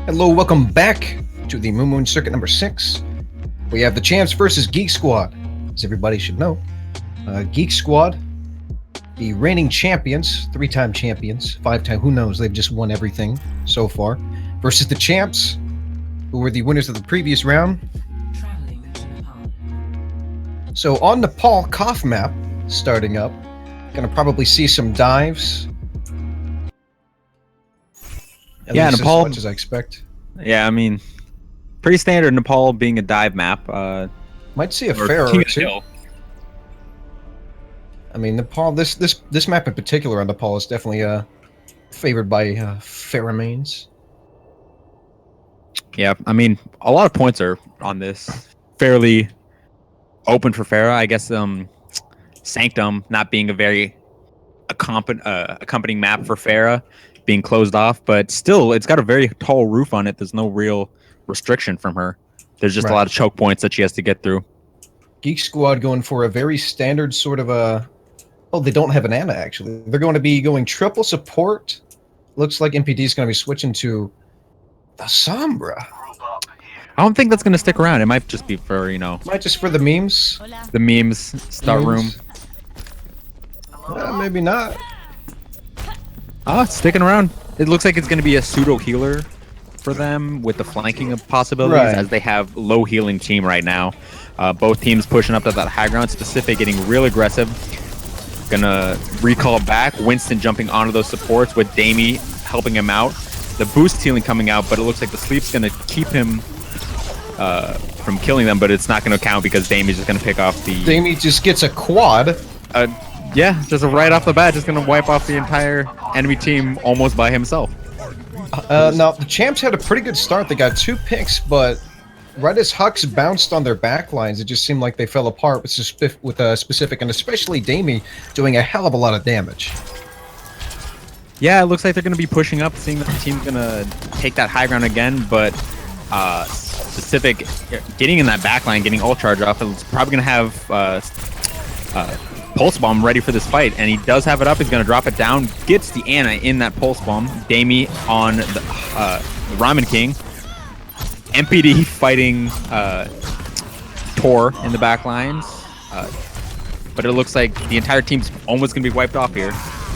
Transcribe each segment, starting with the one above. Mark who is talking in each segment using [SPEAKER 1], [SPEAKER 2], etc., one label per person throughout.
[SPEAKER 1] Hello, welcome back to the Moonmoon Circuit number 6. We have the Champs versus Geek Squad. As everybody should know, Geek Squad, the reigning champions, 3-time champions, 5-time, who knows, they've just won everything so far, versus the Champs, who were the winners of the previous round. So on Nepal Koth map, starting up, gonna probably see some dives. At least
[SPEAKER 2] Nepal,
[SPEAKER 1] as much as I expect.
[SPEAKER 2] Yeah, I mean, pretty standard Nepal being a dive map.
[SPEAKER 1] Might see a Pharaoh or two. I mean, Nepal. This map in particular on Nepal is definitely favored by pheromones.
[SPEAKER 2] Yeah, I mean, a lot of points are on this. Fairly open for Pharah, I guess. Sanctum not being a very accompanying map for Pharah, being closed off, but still, it's got a very tall roof on it. There's no real restriction from her. There's just a lot of choke points that she has to get through.
[SPEAKER 1] Geek Squad going for a very standard sort of a... Oh, they don't have an Ana, actually. They're going to be going triple support. Looks like MPD is going to be switching to the Sombra.
[SPEAKER 2] I don't think that's going to stick around. It might just be for,
[SPEAKER 1] Might just for the memes.
[SPEAKER 2] The memes, start room.
[SPEAKER 1] Maybe not.
[SPEAKER 2] Oh, it's sticking around. It looks like it's going to be a pseudo healer for them with the flanking of possibilities, as they have low healing team right now. Both teams pushing up to that high ground. Specific getting real aggressive. Gonna recall back. Winston jumping onto those supports with Damie helping him out. The boost healing coming out, but it looks like the sleep's gonna keep him from killing them, but it's not gonna count because Damie's just gonna pick off the...
[SPEAKER 1] Damie just gets a quad.
[SPEAKER 2] Yeah, just right off the bat, just gonna wipe off the entire enemy team almost by himself.
[SPEAKER 1] Now, the Champs had a pretty good start. They got 2 picks, but right as Hux bounced on their backlines, it just seemed like they fell apart with Specific, and especially Damie doing a hell of a lot of damage.
[SPEAKER 2] Yeah, it looks like they're going to be pushing up, seeing that the team's going to take that high ground again, but Specific getting in that backline, getting ult charge off, it's probably going to have Pulse Bomb ready for this fight, and he does have it up. He's going to drop it down, gets the Ana in that Pulse Bomb. Damie on the Ramen King. MPD fighting Tor in the back lines, but it looks like the entire team's almost going to be wiped off here,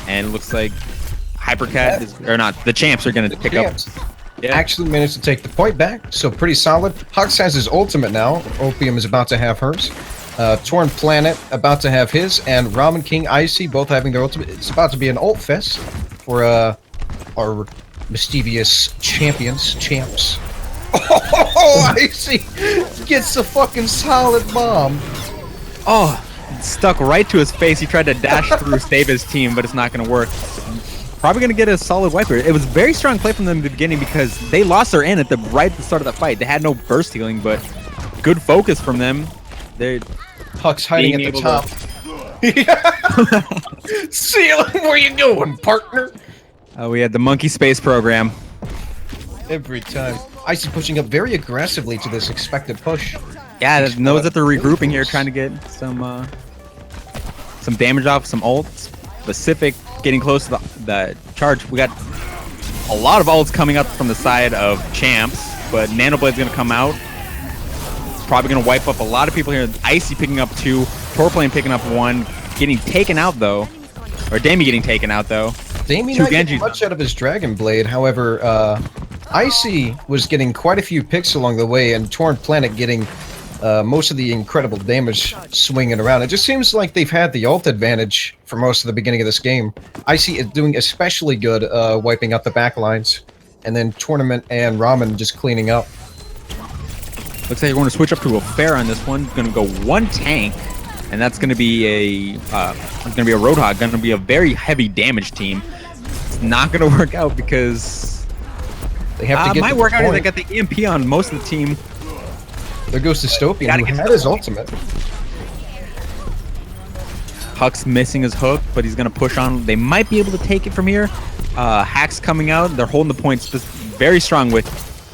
[SPEAKER 2] and it looks like Hypercat is, or not, the Champs are going to pick up. Yeah.
[SPEAKER 1] Actually managed to take the point back, so pretty solid. Hux has his ultimate now. Opium is about to have hers. Torn Planet about to have his, and Ramen King, Icy both having their ultimate. It's about to be an ult fest for our mischievous champs. Oh, Icy gets a fucking solid bomb.
[SPEAKER 2] Oh, stuck right to his face. He tried to dash through, save his team, but it's not going to work. Probably going to get a solid wiper. It was very strong play from them in the beginning because they lost their in at the start of the fight. They had no burst healing, but good focus from them. They're
[SPEAKER 1] Huck's hiding at the top. Seal, where you going, partner?
[SPEAKER 2] We had the monkey space program.
[SPEAKER 1] Every time. Icy pushing up very aggressively to this expected push.
[SPEAKER 2] Yeah, it knows that they're regrouping here, trying to get some damage off, some ults. Specific getting close to the charge. We got a lot of ults coming up from the side of Champs, but Nanoblade's going to come out. Probably going to wipe up a lot of people here. Icy picking up 2, Torplane picking up 1, getting taken out though. Or Damie getting taken out though.
[SPEAKER 1] Damie not getting much out of his Dragon Blade, however, Icy was getting quite a few picks along the way, and Torn Planet getting most of the incredible damage swinging around. It just seems like they've had the ult advantage for most of the beginning of this game. Icy is doing especially good wiping out the backlines, and then Tournament and Ramen just cleaning up.
[SPEAKER 2] Looks like you're going to switch up to a fair on this one. Going to go 1 tank, and that's going to be a Roadhog. Going to be a very heavy damage team. It's not going to work out because
[SPEAKER 1] they have to get.
[SPEAKER 2] Might work out. They got the EMP on most of the team.
[SPEAKER 1] There goes Dystopian, who had his ultimate.
[SPEAKER 2] Huck's missing his hook, but he's going to push on. They might be able to take it from here. Hack's coming out. They're holding the points very strong with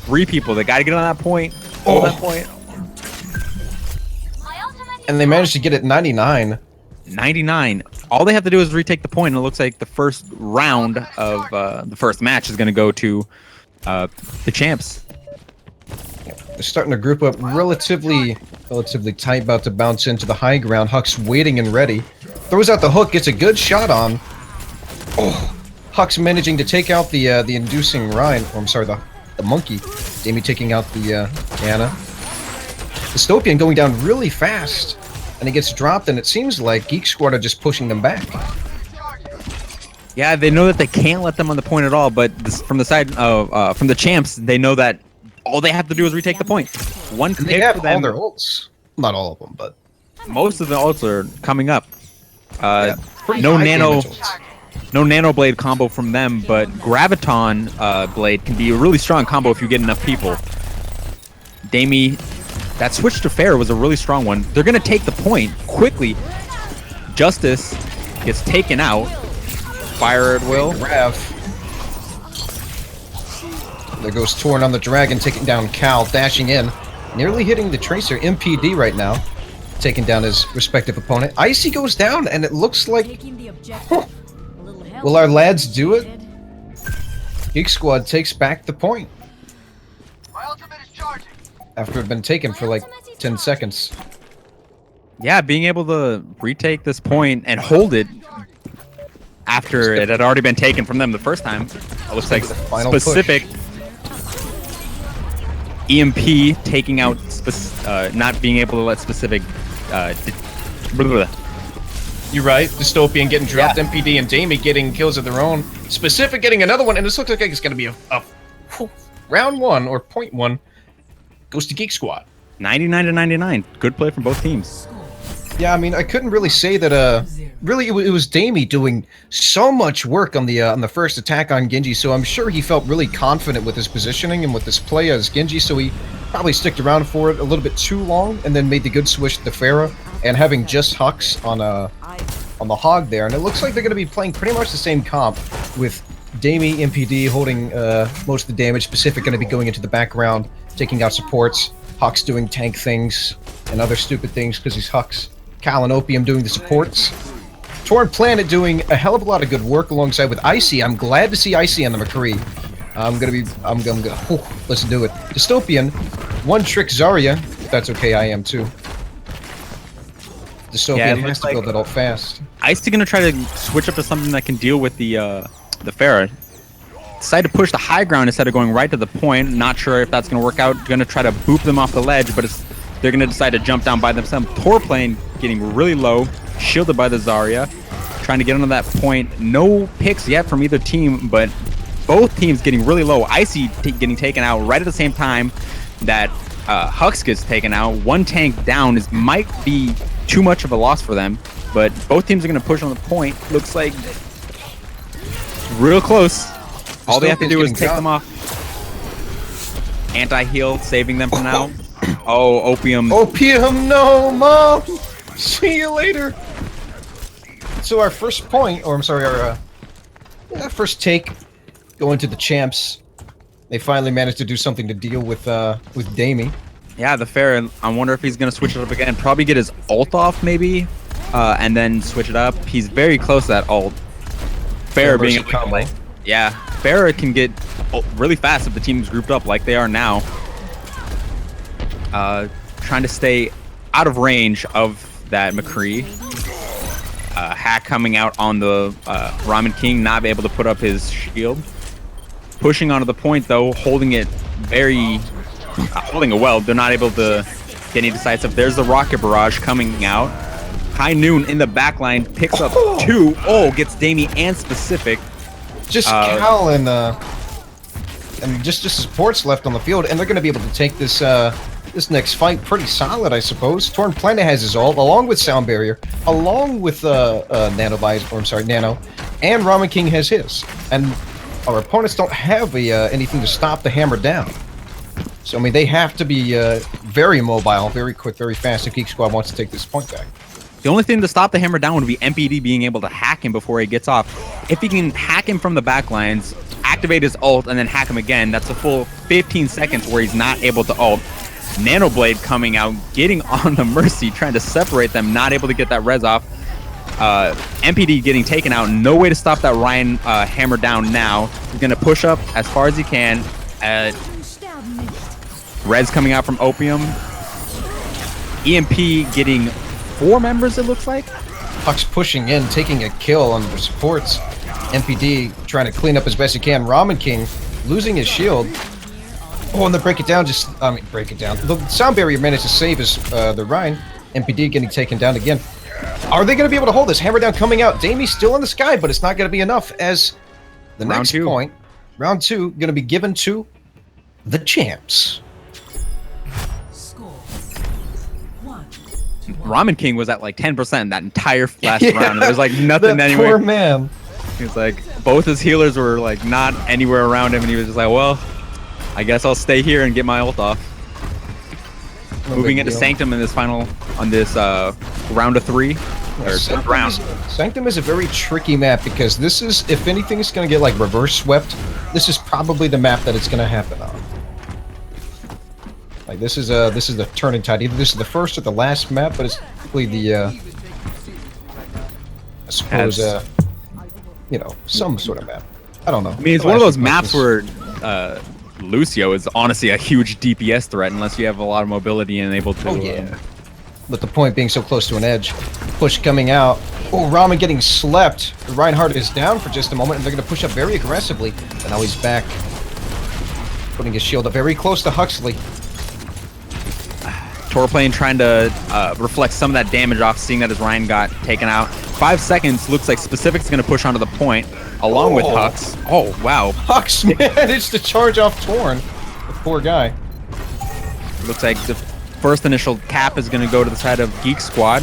[SPEAKER 2] 3 people. They got to get on that point. Hold that point.
[SPEAKER 1] And they managed to get it 99.
[SPEAKER 2] 99. All they have to do is retake the point, and it looks like the first round of the first match is going to go to the champs.
[SPEAKER 1] They're starting to group up relatively tight, about to bounce into the high ground. Huck's waiting and ready. Throws out the hook, gets a good shot on. Oh, Huck's managing to take out the inducing Ryan. Or I'm sorry, the monkey. Damie taking out the Anna. Dystopian going down really fast, and it gets dropped. And it seems like Geek Squad are just pushing them back.
[SPEAKER 2] Yeah, they know that they can't let them on the point at all. But from the side of from the champs, they know that all they have to do is retake the point. One
[SPEAKER 1] And
[SPEAKER 2] pick
[SPEAKER 1] they have
[SPEAKER 2] for them.
[SPEAKER 1] all their ults. Not all of them, but
[SPEAKER 2] Most of the ults are coming up.
[SPEAKER 1] pretty
[SPEAKER 2] No
[SPEAKER 1] high
[SPEAKER 2] nano,
[SPEAKER 1] damage ults.
[SPEAKER 2] no nano blade combo from them, but graviton blade can be a really strong combo if you get enough people. Damie, that switch to fair was a really strong one. They're gonna take the point quickly. Justice gets taken out. Fire at will.
[SPEAKER 1] Grav. There goes Torn on the dragon, taking down Cal, dashing in, nearly hitting the Tracer. MPD right now, taking down his respective opponent. Icy goes down, and it looks like... Huh. Will our lads do it? Geek Squad takes back the point. After it had been taken for like 10 seconds.
[SPEAKER 2] Yeah, being able to retake this point and hold it after it had already been taken from them the first time. It looks like
[SPEAKER 1] final
[SPEAKER 2] specific EMP taking out, not being able to let specific.
[SPEAKER 1] You're right. Dystopian getting dropped, MPD and Damie getting kills of their own. Specific getting another one, and this looks like it's going to be a round one or point one goes to Geek Squad.
[SPEAKER 2] 99 to 99. Good play from both teams.
[SPEAKER 1] Yeah, I mean, I couldn't really say that. Really, it was Damie doing so much work on the first attack on Genji, so I'm sure he felt really confident with his positioning and with his play as Genji, so he probably sticked around for it a little bit too long, and then made the good switch to Pharah, and having just Hux on the Hog there, and it looks like they're going to be playing pretty much the same comp with Damie, MPD holding most of the damage. Specific going to be going into the background, taking out supports. Hux doing tank things and other stupid things because he's Hux. Cal and Opium doing the supports. Torn Planet doing a hell of a lot of good work alongside with Icy. I'm glad to see Icy on the McCree. Let's do it. Dystopian, one trick Zarya. If that's okay, I am too. Dystopian has to build it all fast.
[SPEAKER 2] Icy gonna try to switch up to something that can deal with the Pharah. Decide to push the high ground instead of going right to the point. Not sure if that's gonna work out. Gonna try to boop them off the ledge, but they're gonna decide to jump down by themselves. Torplane getting really low, shielded by the Zarya, trying to get onto that point. No picks yet from either team, but both teams getting really low. Icy getting taken out right at the same time that Hux gets taken out. One tank down might be too much of a loss for them, but both teams are gonna push on the point. Looks like real close. All they have to do is take them off. Anti-heal, saving them for now. Oh, Opium.
[SPEAKER 1] Opium, no, Mom! See you later! So our first point, or I'm sorry, our first take going to the champs. They finally managed to do something to deal with Damie.
[SPEAKER 2] Yeah, the Pharah. I wonder if he's going to switch it up again. Probably get his ult off, maybe, and then switch it up. He's very close to that ult. Pharah being able to combo. Yeah, Pharah can get really fast if the team's grouped up like they are now. Trying to stay out of range of that McCree. Hack coming out on the Ramen King, not able to put up his shield. Pushing onto the point though, holding it well. They're not able to get any decisive. There's the rocket barrage coming out. High Noon in the backline picks up two. Oh, gets Damie and Specific.
[SPEAKER 1] Just Cal and just supports left on the field, and they're going to be able to take this this next fight pretty solid, I suppose. Torn Planet has his ult, along with Sound Barrier, along with Nano, and Ramen King has his. And our opponents don't have anything to stop the hammer down. So, I mean, they have to be very mobile, very quick, very fast if Geek Squad wants to take this point back.
[SPEAKER 2] The only thing to stop the hammer down would be MPD being able to hack him before he gets off. If he can hack him from the backlines, activate his ult, and then hack him again, that's a full 15 seconds where he's not able to ult. Nanoblade coming out, getting on the Mercy, trying to separate them, not able to get that res off. MPD getting taken out, no way to stop that Ryan hammer down now. He's going to push up as far as he can, Reds coming out from Opium. EMP getting 4 members, it looks like.
[SPEAKER 1] Huck's pushing in, taking a kill on the supports. MPD trying to clean up as best he can. Ramen King losing his shield. Oh, and the break it down break it down. The sound barrier managed to save his the Rhine. MPD getting taken down again. Are they going to be able to hold this? Hammer down coming out. Damie's still in the sky, but it's not going to be enough as the next point, round 2, going to be given to the champs.
[SPEAKER 2] Ramen King was at like 10% that entire last round. There was like nothing
[SPEAKER 1] that
[SPEAKER 2] anywhere.
[SPEAKER 1] Poor man.
[SPEAKER 2] He was like, both his healers were like not anywhere around him, and he was just like, well, I guess I'll stay here and get my ult off.
[SPEAKER 1] No
[SPEAKER 2] Moving into Sanctum in this final, on this round of 3. Or
[SPEAKER 1] Sanctum is a very tricky map because this is, if anything is going to get like reverse swept, this is probably the map that it's going to happen on. Like this is the turning tide. Either this is the first or the last map, but it's probably the I suppose you know, some sort of map. I don't know.
[SPEAKER 2] I mean, it's one of those maps where Lucio is honestly a huge DPS threat unless you have a lot of mobility and able to.
[SPEAKER 1] Oh yeah. With the point being so close to an edge. Push coming out. Oh, Ramen getting slept. Reinhardt is down for just a moment, and they're going to push up very aggressively. And now he's back. Putting his shield up very close to Huxley.
[SPEAKER 2] Torplane trying to reflect some of that damage off, seeing that his Ryan got taken out. 5 seconds, looks like Specific's going to push onto the point, along with Hux. Oh, wow.
[SPEAKER 1] Hux managed to charge off Torn. The poor guy.
[SPEAKER 2] Looks like the first initial cap is going to go to the side of Geek Squad.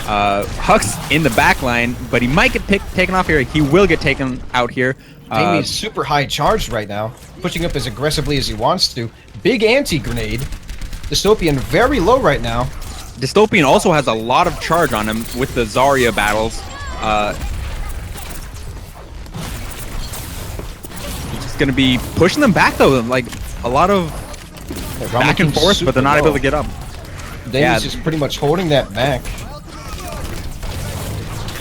[SPEAKER 2] Hux in the back line, but he might get taken off here. He will get taken out here.
[SPEAKER 1] Damie's super high charged right now, pushing up as aggressively as he wants to. Big anti-grenade. Dystopian very low right now.
[SPEAKER 2] Dystopian also has a lot of charge on him with the Zarya battles. He's just going to be pushing them back though, like a lot of back and forth, but they're not able to get up.
[SPEAKER 1] Damie's just pretty much holding that back.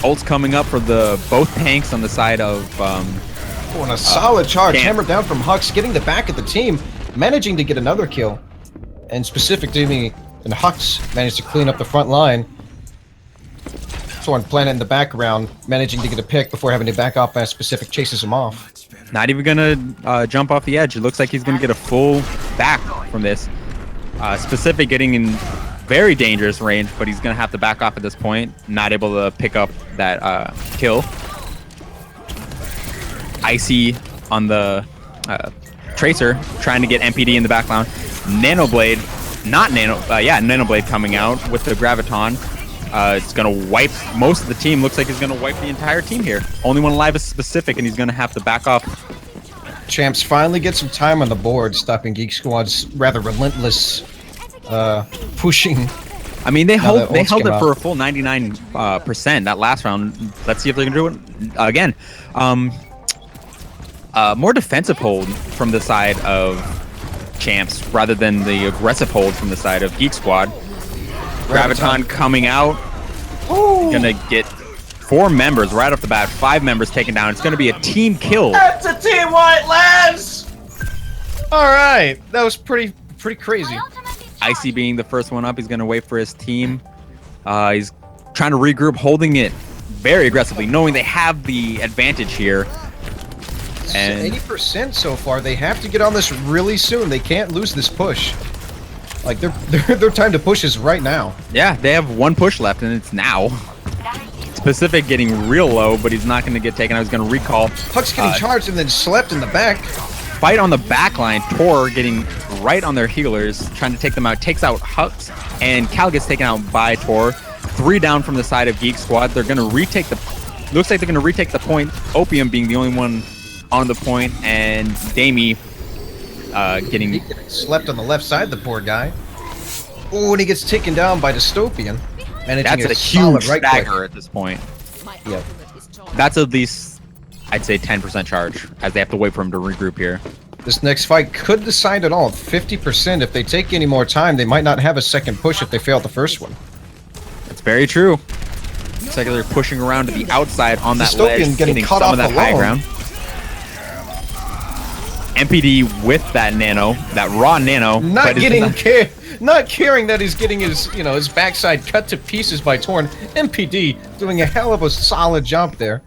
[SPEAKER 2] Ult's coming up for the both tanks on the side of
[SPEAKER 1] and a solid charge, hammered down from Hux, getting the back of the team, managing to get another kill. And Specific Damie and Hux managed to clean up the front line. Torn Planet in the background, managing to get a pick before having to back off as Specific chases him off.
[SPEAKER 2] Not even gonna jump off the edge. It looks like he's gonna get a full back from this. Specific getting in very dangerous range, but he's gonna have to back off at this point. Not able to pick up that kill. Icy on the Tracer, trying to get MPD in the background. Nanoblade, Nanoblade coming out with the Graviton. It's gonna wipe most of the team. Looks like he's gonna wipe the entire team here. Only one alive is Specific, and he's gonna have to back off.
[SPEAKER 1] Champs finally get some time on the board, stopping Geek Squad's rather relentless pushing.
[SPEAKER 2] I mean, they held it for a full 99% that last round. Let's see if they can do it again. More defensive hold from the side of Champs rather than the aggressive hold from the side of Geek Squad. Graviton coming out. Ooh. Gonna get 4 members right off the bat. 5 members taken down. It's gonna be a team kill.
[SPEAKER 1] That's a team white, lads! Alright, that was pretty crazy.
[SPEAKER 2] Icy being the first one up, he's gonna wait for his team. He's trying to regroup, holding it very aggressively, knowing they have the advantage here. And
[SPEAKER 1] 80% so far. They have to get on this really soon. They can't lose this push. Like their time to push is right now.
[SPEAKER 2] Yeah, they have 1 push left, and it's now. Specific getting real low, but he's not going to get taken. I was going to recall.
[SPEAKER 1] Hux getting charged and then slept in the back.
[SPEAKER 2] Fight on the back line. Tor getting right on their healers, trying to take them out. Takes out Hux, and Cal gets taken out by Tor. 3 down from the side of Geek Squad. They're going to retake the. Looks like they're going to retake the point. Opium being the only one on the point, and Damie getting
[SPEAKER 1] slept on the left side, the poor guy. Oh, and he gets taken down by Dystopian.
[SPEAKER 2] That's a huge stagger at this point.
[SPEAKER 1] Yep.
[SPEAKER 2] That's at least, I'd say, 10% charge, as they have to wait for him to regroup here.
[SPEAKER 1] This next fight could decide it all. 50%. If they take any more time, they might not have a second push if they fail the first one.
[SPEAKER 2] That's very true. Looks like they're pushing around to the outside on that
[SPEAKER 1] Dystopian
[SPEAKER 2] ledge,
[SPEAKER 1] getting caught
[SPEAKER 2] some
[SPEAKER 1] off
[SPEAKER 2] of that high ground. MPD with that nano, that raw nano.
[SPEAKER 1] Not caring that he's getting his, his backside cut to pieces by Torn. MPD doing a hell of a solid job there.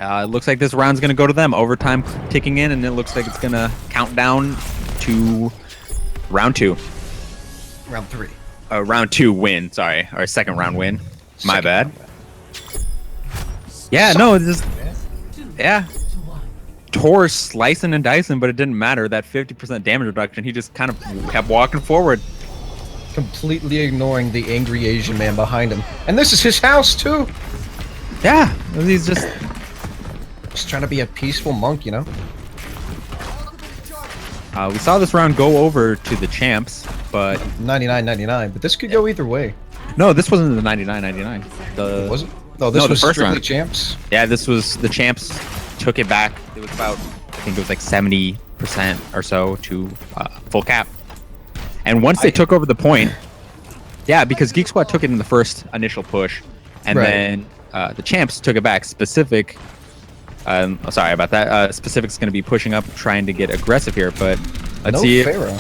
[SPEAKER 2] It looks like this round's going to go to them. Overtime ticking in, and it looks like it's going to count down to round 2.
[SPEAKER 1] Round 3.
[SPEAKER 2] Round 2 win, sorry. Or second round win. My bad. Yeah, no, this yeah. Tor slicing and dicing, but it didn't matter. That 50% damage reduction, he just kind of kept walking forward.
[SPEAKER 1] Completely ignoring the angry Asian man behind him. And this is his house, too.
[SPEAKER 2] Yeah, he's just
[SPEAKER 1] trying to be a peaceful monk,
[SPEAKER 2] We saw this round go over to the champs, but
[SPEAKER 1] 99-99, but this could go either way.
[SPEAKER 2] No, this wasn't the 99-99.
[SPEAKER 1] Was it? No, this was
[SPEAKER 2] the first
[SPEAKER 1] strictly
[SPEAKER 2] round.
[SPEAKER 1] champs.
[SPEAKER 2] Yeah, this was the champs took it back. It was about, I think it was like 70% or so to full cap. And once they took over the point, yeah, because Geek Squad took it in the first initial push, and then the champs took it back. Specific, sorry about that. Specific's going to be pushing up, trying to get aggressive here, but let's see.
[SPEAKER 1] Pharaoh.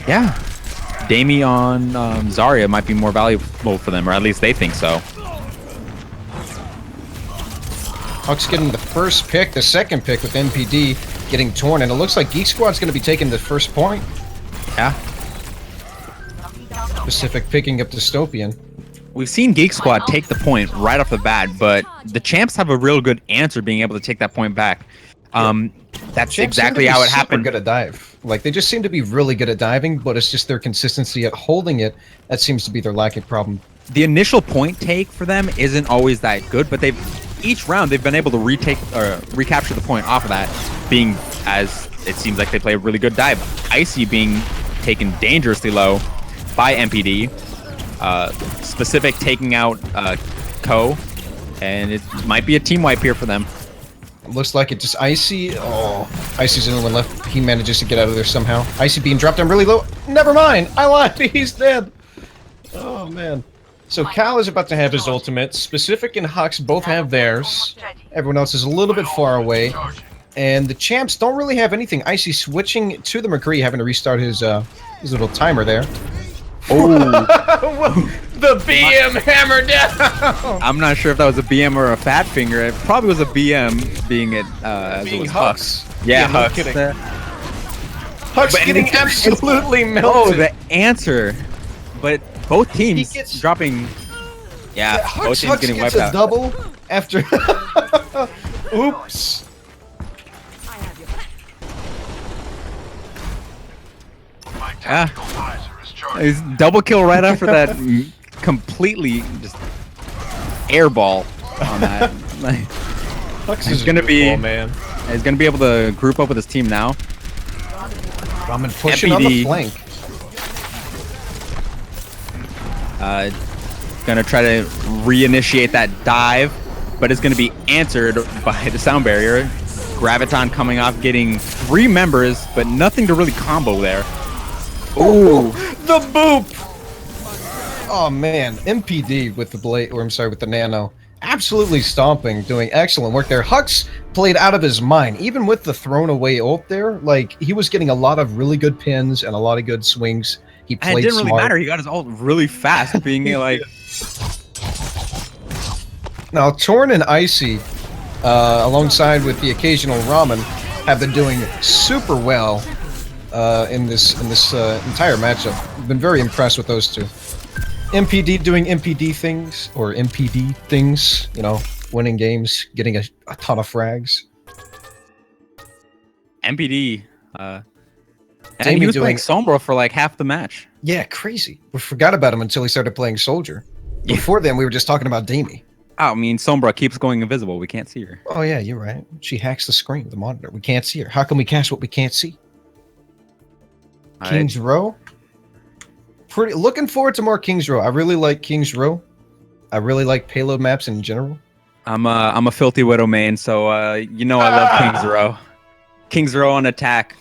[SPEAKER 2] Yeah, Damie on Zarya might be more valuable for them, or at least they think so.
[SPEAKER 1] Hawks getting the first pick, the second pick with MPD getting torn, and it looks like Geek Squad's going to be taking the first point.
[SPEAKER 2] Yeah.
[SPEAKER 1] Specific picking up Dystopian.
[SPEAKER 2] We've seen Geek Squad take the point right off the bat, but the champs have a real good answer being able to take that point back. That's exactly how it happened.
[SPEAKER 1] Good at dive. Like, they just seem to be really good at diving, but it's just their consistency at holding it that seems to be their lacking problem.
[SPEAKER 2] The initial point take for them isn't always that good, but each round they've been able to recapture the point off of that, being, as it seems like they play a really good dive. Icy being taken dangerously low by MPD. Specific taking out Ko, and it might be a team wipe here for them.
[SPEAKER 1] Looks like it just Icy. Oh, Icy's the only one left. He manages to get out of there somehow. Icy being dropped down really low. Never mind. I lied. He's dead. Oh, man. So Cal is about to have his ultimate. Specific and Hux both have theirs. Everyone else is a little bit far away. And the champs don't really have anything. Icy switching to the McCree, having to restart his little timer there. Oh. The BM hammer down!
[SPEAKER 2] I'm not sure if that was a BM or a fat finger. It probably was a BM, being it as it was Hux. Yeah, Hux.
[SPEAKER 1] Hux getting absolutely melted.
[SPEAKER 2] Oh, the answer. But both teams dropping. Yeah, both teams getting wiped out.
[SPEAKER 1] A double after. Oops.
[SPEAKER 2] Yeah. He's double kill right after that. Completely just airball on that.
[SPEAKER 1] He's gonna be, man.
[SPEAKER 2] He's gonna be able to group up with his team now.
[SPEAKER 1] Ramen pushing on the flank.
[SPEAKER 2] Gonna try to reinitiate that dive, but it's gonna be answered by the sound barrier. Graviton coming off, getting 3 members, but nothing to really combo there.
[SPEAKER 1] Ooh, the boop! Oh man, MPD with the blade, or I'm sorry, with the nano. Absolutely stomping, doing excellent work there. Hux played out of his mind, even with the thrown away ult there. Like, he was getting a lot of really good pins and a lot of good swings. He played
[SPEAKER 2] and it didn't
[SPEAKER 1] smart.
[SPEAKER 2] really matter. He got his ult really fast, being like.
[SPEAKER 1] Now, Torn and Icy, alongside with the occasional Ramen, have been doing super well in this entire matchup. Been very impressed with those two. MPD doing MPD things, or MPD things, you know, winning games, getting a ton of frags.
[SPEAKER 2] MPD, and he was playing Sombra for like half the match.
[SPEAKER 1] Yeah, crazy. We forgot about him until he started playing Soldier. Before then, we were just talking about Damie.
[SPEAKER 2] Oh, I mean, Sombra keeps going invisible. We can't see her.
[SPEAKER 1] Oh yeah, you're right. She hacks the screen, the monitor. We can't see her. How can we catch what we can't see? King's Row. Pretty looking forward to more King's Row. I really like King's Row. I really like payload maps in general.
[SPEAKER 2] I'm a Filthy Widow main, so you know I love King's Row. King's Row on attack.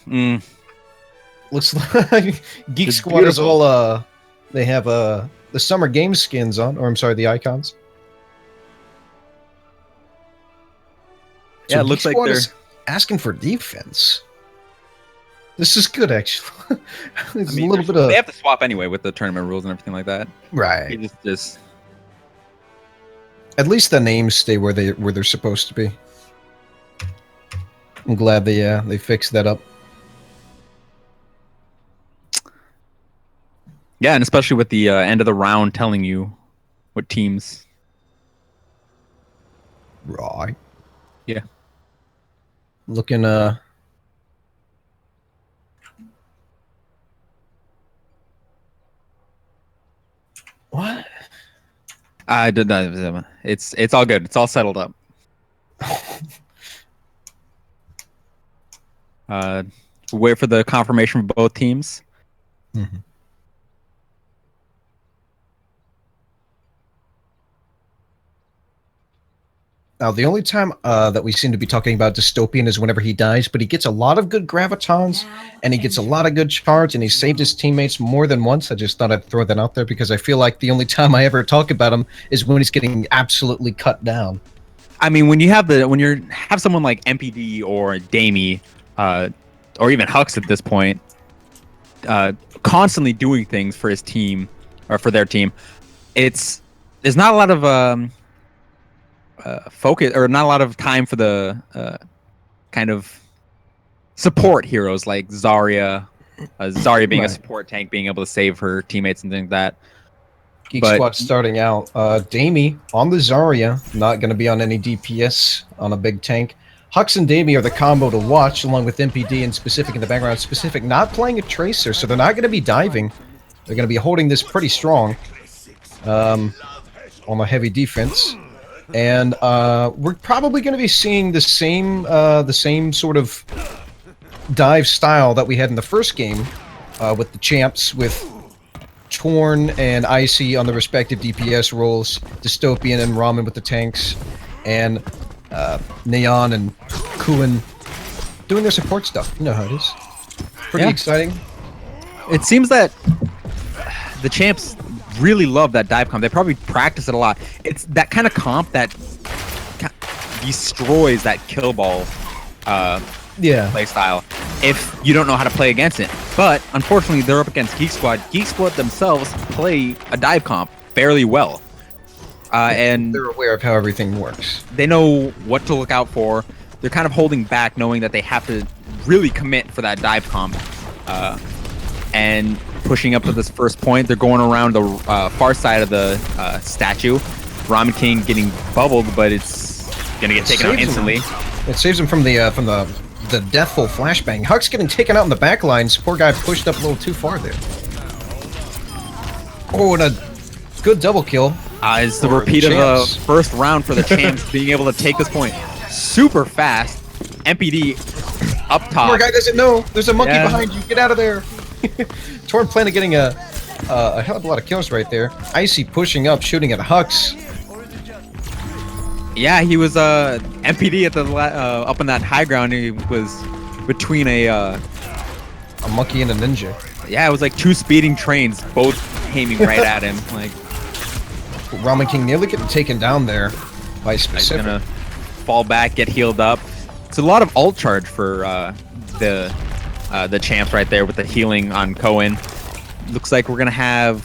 [SPEAKER 1] Looks like Geek Squad is all they have the Summer Games skins on, or I'm sorry, the icons. So
[SPEAKER 2] yeah, it looks like they're
[SPEAKER 1] asking for defense. This is good, actually. It's
[SPEAKER 2] I mean,
[SPEAKER 1] a little bit
[SPEAKER 2] they
[SPEAKER 1] of
[SPEAKER 2] have to swap anyway with the tournament rules and everything like that.
[SPEAKER 1] right.
[SPEAKER 2] You just
[SPEAKER 1] At least the names stay where they're supposed to be. I'm glad they fixed that up.
[SPEAKER 2] yeah, and especially with the end of the round telling you what teams.
[SPEAKER 1] Right.
[SPEAKER 2] Yeah.
[SPEAKER 1] Looking what?
[SPEAKER 2] I did that. It's all good. It's all settled up. Wait for the confirmation from both teams.
[SPEAKER 1] Mm-hmm. Now, the only time that we seem to be talking about Dystopian is whenever he dies, but he gets a lot of good gravitons, and he gets a lot of good charge, and he saved his teammates more than once. I just thought I'd throw that out there because I feel like the only time I ever talk about him is when he's getting absolutely cut down.
[SPEAKER 2] I mean, when you have someone like MPD or Damie, or even Hux at this point, constantly doing things for his team or for their team, there's not a lot of focus or not a lot of time for the kind of support heroes like Zarya. Zarya being a support tank, being able to save her teammates and things like that.
[SPEAKER 1] Geek Squad starting out. Damie on the Zarya, not going to be on any DPS on a big tank. Hux and Damie are the combo to watch, along with MPD and Specific in the background. Specific not playing a Tracer, so they're not going to be diving. They're going to be holding this pretty strong on a heavy defense. And we're probably going to be seeing the same sort of dive style that we had in the first game with the champs, with Torn and Icy on the respective DPS roles, Dystopian and Ramen with the tanks, and Neon and Kuin doing their support stuff. You know how it is. Pretty exciting. It
[SPEAKER 2] seems that the champs really love that dive comp. They probably practice it a lot. It's that kind of comp that destroys that kill ball play style if you don't know how to play against it. But unfortunately, they're up against Geek Squad. Geek Squad themselves play a dive comp fairly well. And
[SPEAKER 1] they're aware of how everything works.
[SPEAKER 2] They know what to look out for. They're kind of holding back, knowing that they have to really commit for that dive comp. And pushing up to this first point, they're going around the far side of the statue. Ramen King getting bubbled, but it's gonna get taken out instantly.
[SPEAKER 1] It saves him from the deathful flashbang. Hux getting taken out in the back lines. Poor guy pushed up a little too far there. Oh, and a good double kill.
[SPEAKER 2] It's the repeat of the first round for the champs being able to take this point super fast. MPD up top.
[SPEAKER 1] Poor guy doesn't know. There's a monkey behind you. Get out of there. Torn Planet getting a hell of a lot of kills right there. Icy pushing up, shooting at Hux.
[SPEAKER 2] Yeah, he was MPD at the up on that high ground. He was between a
[SPEAKER 1] monkey and a ninja.
[SPEAKER 2] Yeah, it was like two speeding trains, both aiming right at him. Like
[SPEAKER 1] Ramen King nearly getting taken down there by Specific.
[SPEAKER 2] He's gonna fall back, get healed up. It's a lot of ult charge for the champs right there with the healing on Cohen. Looks like we're gonna have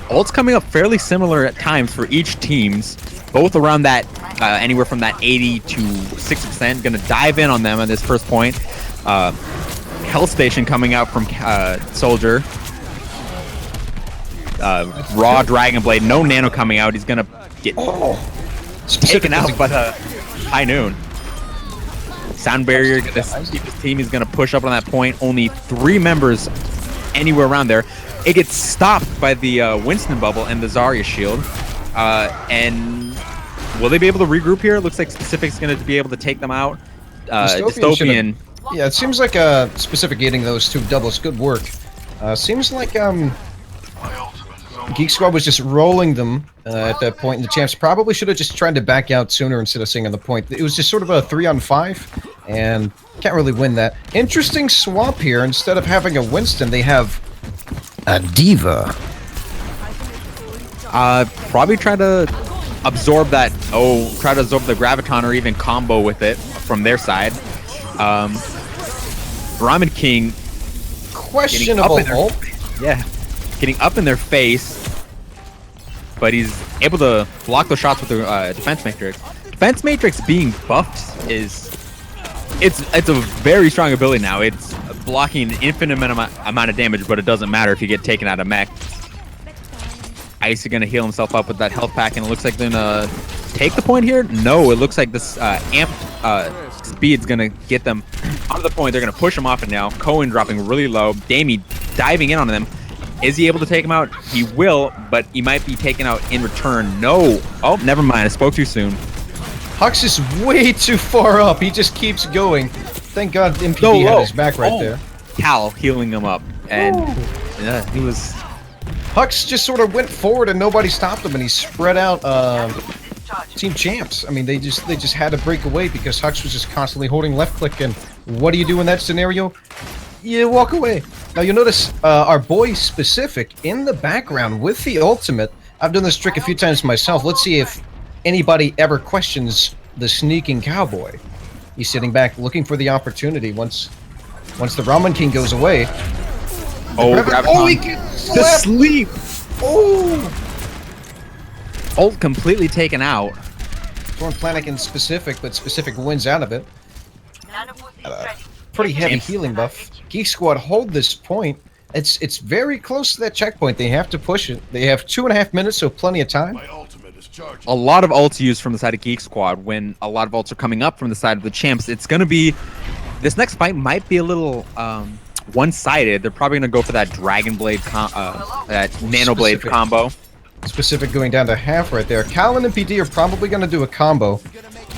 [SPEAKER 2] ults coming up fairly similar at times for each teams, both around that anywhere from that 80 to 60%. Gonna dive in on them at this first point. Hell Station coming out from Soldier. Raw Dragon Blade, no nano coming out. He's gonna get taken out by the High Noon. Sound barrier gonna keep his team. He's gonna push up on that point. Only 3 members anywhere around there. It gets stopped by the Winston bubble and the Zarya shield. And will they be able to regroup here? Looks like Specific's gonna be able to take them out. Dystopian.
[SPEAKER 1] Yeah, it seems like Specific getting those 2 doubles. Good work. Seems like Geek Squad was just rolling them at that point, and the champs probably should have just tried to back out sooner instead of staying on the point. It was just sort of a 3-on-5, and can't really win that. Interesting swap here. Instead of having a Winston, they have a Diva.
[SPEAKER 2] Probably try to absorb that. Try to absorb the Graviton or even combo with it from their side. Ramen King
[SPEAKER 1] Questionable ult.
[SPEAKER 2] Yeah, getting up in their face, but he's able to block those shots with the defense matrix. Defense matrix being buffed is it's a very strong ability now. It's blocking an infinite amount of damage, but it doesn't matter if you get taken out of mech. Icy gonna heal himself up with that health pack, and it looks like they're gonna take the point here. No, it looks like this amped speed's gonna get them onto the point. They're gonna push him off it now. Cohen dropping really low. Damie diving in on them. Is he able to take him out? He will, but he might be taken out in return. No. Oh, never mind. I spoke too soon.
[SPEAKER 1] Hux is way too far up. He just keeps going. Thank God MPD had his back right there.
[SPEAKER 2] Cal healing him up, and he was.
[SPEAKER 1] Hux just sort of went forward and nobody stopped him, and he spread out team champs. I mean, they just had to break away because Hux was just constantly holding left click. And what do you do in that scenario? You walk away. Now you'll notice our boy Specific in the background with the ultimate. I've done this trick a few times myself. Let's see if anybody ever questions the sneaking cowboy. He's sitting back looking for the opportunity once the Ramen King goes away.
[SPEAKER 2] Oh,
[SPEAKER 1] he gets
[SPEAKER 2] to sleep.
[SPEAKER 1] Oh,
[SPEAKER 2] ult completely taken out.
[SPEAKER 1] Torn Planet and Specific, but Specific wins out of it. Pretty heavy healing buff. Geek Squad hold this point. It's very close to that checkpoint. They have to push it. They have 2.5 minutes, so plenty of time.
[SPEAKER 2] A lot of ults used from the side of Geek Squad when a lot of ults are coming up from the side of the champs. It's gonna be this next fight might be a little one-sided. They're probably gonna go for that Dragon Blade that Nano Blade combo.
[SPEAKER 1] Specific going down to half right there. Cal and MPD are probably gonna do a combo.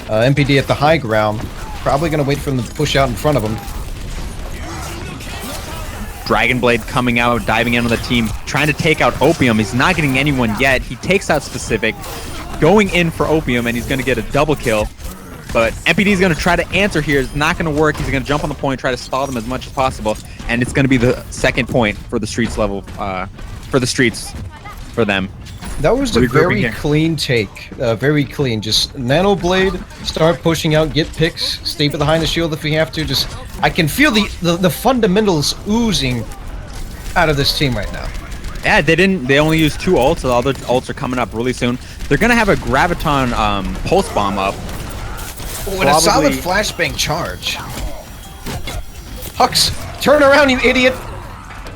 [SPEAKER 1] MPD at the high ground, probably gonna wait for them to push out in front of him.
[SPEAKER 2] Dragon Blade coming out, diving in on the team, trying to take out Opium. He's not getting anyone yet. He takes out Specific, going in for Opium, and he's going to get a double kill. But MPD is going to try to answer here. It's not going to work. He's going to jump on the point, try to stall them as much as possible, and it's going to be the second point for the streets level, for them.
[SPEAKER 1] That was a very clean take. Very clean. Just Nano Blade, start pushing out, get picks, stay behind the shield if we have to. Just, I can feel the fundamentals oozing out of this team right now.
[SPEAKER 2] Yeah, they only used 2 ults, so the other ults are coming up really soon. They're gonna have a Graviton pulse bomb up.
[SPEAKER 1] Oh, and a solid flashbang charge. Hux, turn around, you idiot!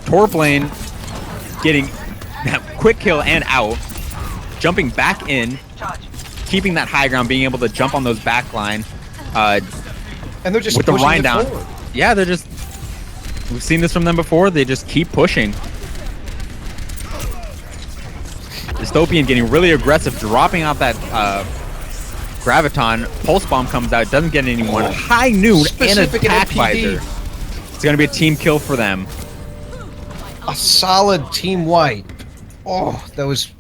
[SPEAKER 2] Torblane getting that quick kill and out. Jumping back in, keeping that high ground, being able to jump on those back line.
[SPEAKER 1] And they're just
[SPEAKER 2] with the
[SPEAKER 1] pushing
[SPEAKER 2] Rhine down.
[SPEAKER 1] Forward.
[SPEAKER 2] Yeah, they're just. We've seen this from them before. They just keep pushing. Dystopian getting really aggressive, dropping out that Graviton. Pulse bomb comes out, doesn't get anyone. High noon and an attack visor. It's gonna be a team kill for them.
[SPEAKER 1] A solid team wipe. Oh, that was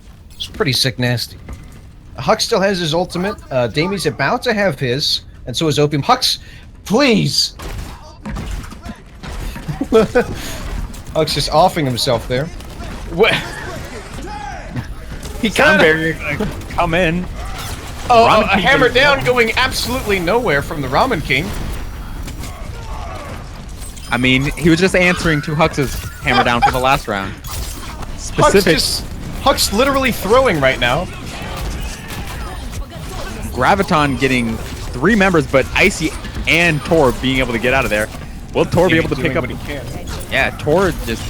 [SPEAKER 1] pretty sick nasty. Hux still has his ultimate. Damie's about to have his, and so is Opium. Hux, please! Hux just offing himself there.
[SPEAKER 2] What? He kinda come in.
[SPEAKER 1] Oh, a hammer down going absolutely nowhere from the Ramen King.
[SPEAKER 2] I mean, he was just answering to Hux's hammer down for the last round. Specific.
[SPEAKER 1] Hux literally throwing right now.
[SPEAKER 2] Graviton getting 3 members, but Icy and Tor being able to get out of there. Will Tor be able to pick up? Yeah, Tor just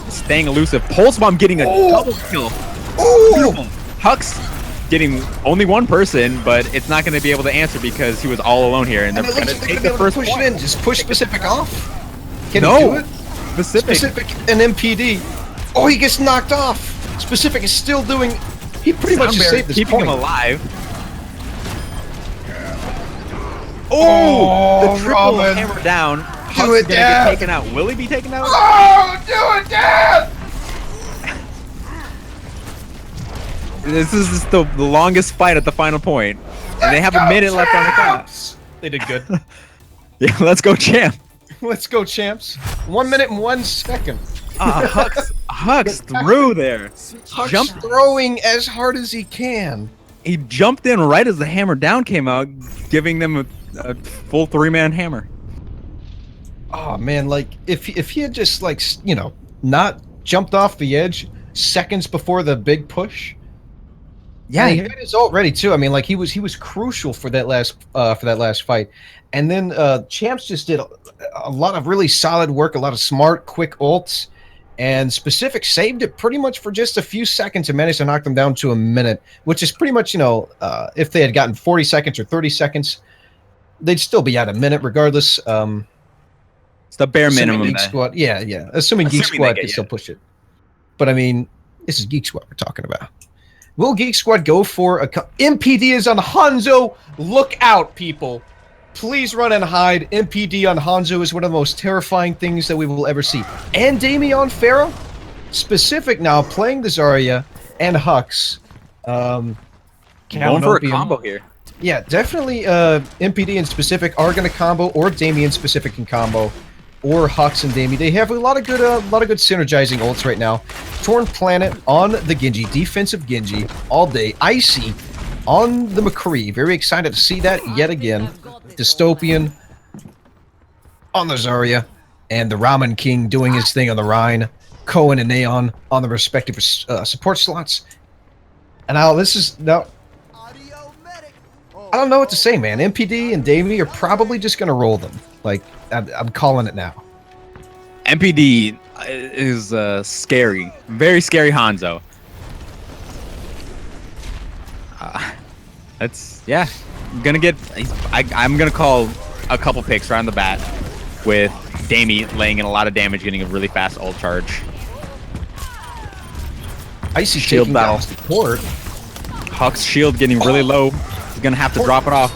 [SPEAKER 2] staying elusive. Pulse Bomb getting a double kill.
[SPEAKER 1] Oh!
[SPEAKER 2] Hux getting only 1 person, but it's not going to be able to answer because he was all alone here, and they're going to take the first
[SPEAKER 1] push
[SPEAKER 2] point.
[SPEAKER 1] it in. Just push Specific off. Can
[SPEAKER 2] no,
[SPEAKER 1] he do it?
[SPEAKER 2] Specific
[SPEAKER 1] and MPD. Oh, he gets knocked off. Specific is still doing. He pretty much just saved this
[SPEAKER 2] keeping
[SPEAKER 1] point.
[SPEAKER 2] him alive.
[SPEAKER 1] Oh,
[SPEAKER 2] the triple
[SPEAKER 1] Ramen.
[SPEAKER 2] hammer down.
[SPEAKER 1] Do it, Dad.
[SPEAKER 2] Get taken out. Will he be taken out?
[SPEAKER 1] Oh, do it, Dad.
[SPEAKER 2] This is the longest fight at the final point, and they have a minute left on the clock.
[SPEAKER 1] They did good.
[SPEAKER 2] Yeah, let's go, champ.
[SPEAKER 1] Let's go, champs. 1 minute and 1 second.
[SPEAKER 2] Hux through there.
[SPEAKER 1] Hux throwing as hard as he can.
[SPEAKER 2] He jumped in right as the hammer down came out, giving them a full 3-man hammer.
[SPEAKER 1] Oh man, like if he had just like not jumped off the edge seconds before the big push.
[SPEAKER 2] Yeah,
[SPEAKER 1] And he had his ult ready too. I mean, like he was crucial for that last fight. And then Champs just did a lot of really solid work, a lot of smart, quick ults, and Specific saved it pretty much for just a few seconds and managed to knock them down to a minute, which is pretty much if they had gotten 40 seconds or 30 seconds, they'd still be at a minute regardless.
[SPEAKER 2] it's the bare
[SPEAKER 1] Assuming
[SPEAKER 2] minimum.
[SPEAKER 1] Geek Squad, yeah. Assuming Geek
[SPEAKER 2] Assuming they
[SPEAKER 1] Squad
[SPEAKER 2] get
[SPEAKER 1] can still push it. But I mean, this is Geek Squad we're talking about. Will Geek Squad go for a... MPD is on Hanzo. Look out, people. Please run and hide. MPD on Hanzo is one of the most terrifying things that we will ever see. And Damian Pharah? Specific now, playing the Zarya and Hux.
[SPEAKER 2] Going for a combo here.
[SPEAKER 1] Yeah, definitely MPD and Specific are going to combo, or Damian Specific can combo, or Hux and Damian. They have a lot of good synergizing ults right now. Torn Planet on the Genji, defensive Genji all day. Icy on the McCree. Very excited to see that yet again. Dystopian on the Zarya, and the Ramen King doing his thing on the Rhine. Cohen and Neon on the respective support slots. And now I don't know what to say, man. MPD and Davey are probably just going to roll them. Like, I'm calling it now.
[SPEAKER 2] MPD is scary. Very scary Hanzo. Yeah. I'm going to call a couple picks right on the bat with Damie laying in a lot of damage, getting a really fast ult charge.
[SPEAKER 1] Icy
[SPEAKER 2] Shield
[SPEAKER 1] taking
[SPEAKER 2] battle.
[SPEAKER 1] down support.
[SPEAKER 2] Huck's shield getting really low. He's going to have to drop it off.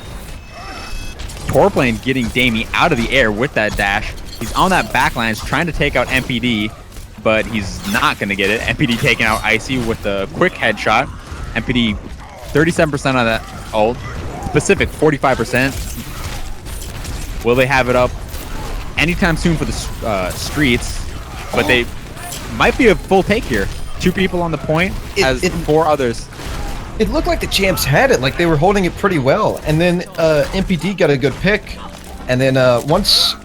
[SPEAKER 2] Torplane getting Damie out of the air with that dash. He's on that backline, trying to take out MPD, but he's not going to get it. MPD taking out Icy with the quick headshot. MPD 37% on that ult. Specific 45%. Will they have it up anytime soon for the streets? But they might be a full take here. 2 people on the point as 4 others.
[SPEAKER 1] It looked like the Champs had it, like they were holding it pretty well. And then MPD got a good pick. And then once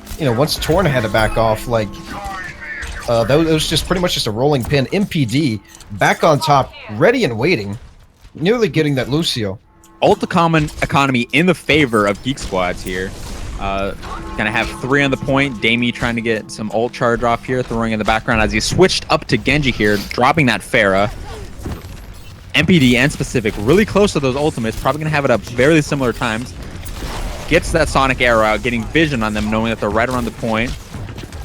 [SPEAKER 1] Torn had to back off, like that was just pretty much just a rolling pin. MPD back on top, ready and waiting, nearly getting that Lucio.
[SPEAKER 2] Ult economy in the favor of Geek Squads here. Gonna have 3 on the point. Damie trying to get some ult charge off here, throwing in the background as he switched up to Genji here, dropping that Pharah. MPD and Specific really close to those ultimates, probably gonna have it up very similar times. Gets that Sonic arrow out, getting vision on them, knowing that they're right around the point.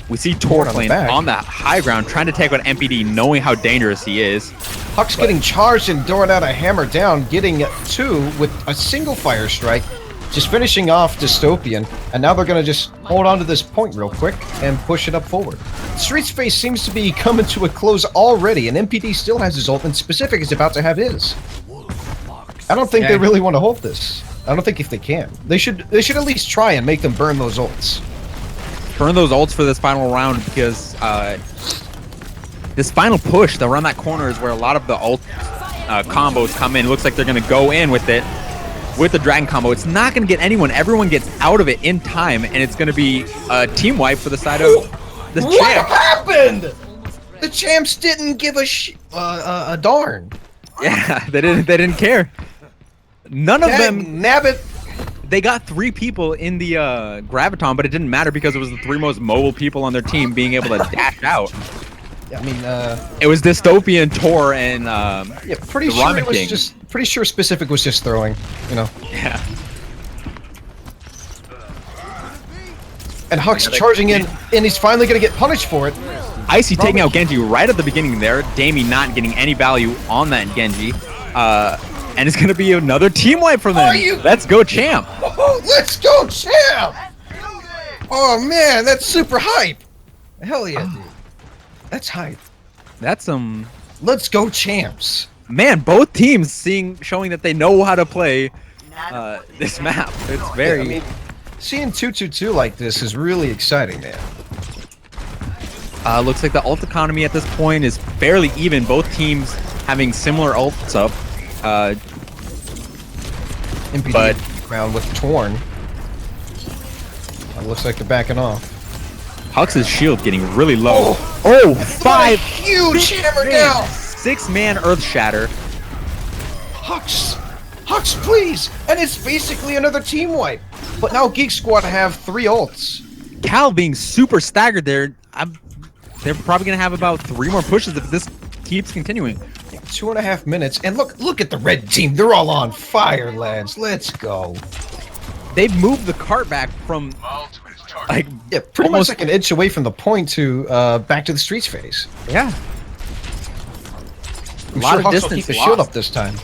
[SPEAKER 2] We see Torplane on that high ground, trying to take out MPD, knowing how dangerous he is.
[SPEAKER 1] Huck's getting charged and throwing out a hammer down, getting 2 with a single fire strike, just finishing off Dystopian. And now they're going to just hold on to this point real quick and push it up forward. Street's phase seems to be coming to a close already, and MPD still has his ult, and Specific is about to have his. I don't think they really want to hold this. I don't think if they can. They should at least try and make them burn those ults.
[SPEAKER 2] Burn those ults for this final round, because this final push around that corner is where a lot of the ult combos come in. It looks like they're going to go in with it, with the Dragon combo. It's not going to get anyone. Everyone gets out of it in time, and it's going to be a team wipe for the side of the champ.
[SPEAKER 1] What happened? The Champs didn't give a darn.
[SPEAKER 2] Yeah, they didn't care. None of them.
[SPEAKER 1] Nabbit.
[SPEAKER 2] They got 3 people in the Graviton, but it didn't matter because it was the 3 most mobile people on their team being able to dash out.
[SPEAKER 1] I mean,
[SPEAKER 2] it was Dystopian, Tor, and
[SPEAKER 1] yeah, pretty sure it was pretty sure Specific was just throwing,
[SPEAKER 2] Yeah.
[SPEAKER 1] And Huck's charging in, and he's finally gonna get punished for it.
[SPEAKER 2] Icy taking out Genji right at the beginning there. Damie not getting any value on that Genji. And it's going to be another team wipe from them. Let's go, champ.
[SPEAKER 1] Oh, let's go, champ. Oh, man, that's super hype. Hell yeah, dude. That's hype.
[SPEAKER 2] That's some...
[SPEAKER 1] Let's go, champs.
[SPEAKER 2] Man, both teams showing that they know how to play this map. It's very...
[SPEAKER 1] Yeah, I mean, seeing 2-2-2 like this is really exciting, man.
[SPEAKER 2] Looks like the ult economy at this point is fairly even. Both teams having similar ults up.
[SPEAKER 1] MPD ground with Torn. Looks like they're backing off.
[SPEAKER 2] Hux's shield getting really low.
[SPEAKER 1] Oh,
[SPEAKER 2] Oh,
[SPEAKER 1] what a
[SPEAKER 2] five.
[SPEAKER 1] huge hammer down.
[SPEAKER 2] 6-man Earth Shatter.
[SPEAKER 1] Hux, please! And it's basically another team wipe. But now Geek Squad have 3 ults.
[SPEAKER 2] Cal being super staggered there. They're probably going to have about 3 more pushes if this keeps continuing.
[SPEAKER 1] 2.5 minutes, and look at the red team. They're all on fire, lads. Let's go.
[SPEAKER 2] They've moved the cart back from like
[SPEAKER 1] pretty much like an inch away from the point to back to the streets phase.
[SPEAKER 2] Yeah.
[SPEAKER 1] I'm
[SPEAKER 2] A lot
[SPEAKER 1] sure
[SPEAKER 2] of
[SPEAKER 1] Hux will
[SPEAKER 2] distance
[SPEAKER 1] keep his
[SPEAKER 2] lost.
[SPEAKER 1] shield up this time.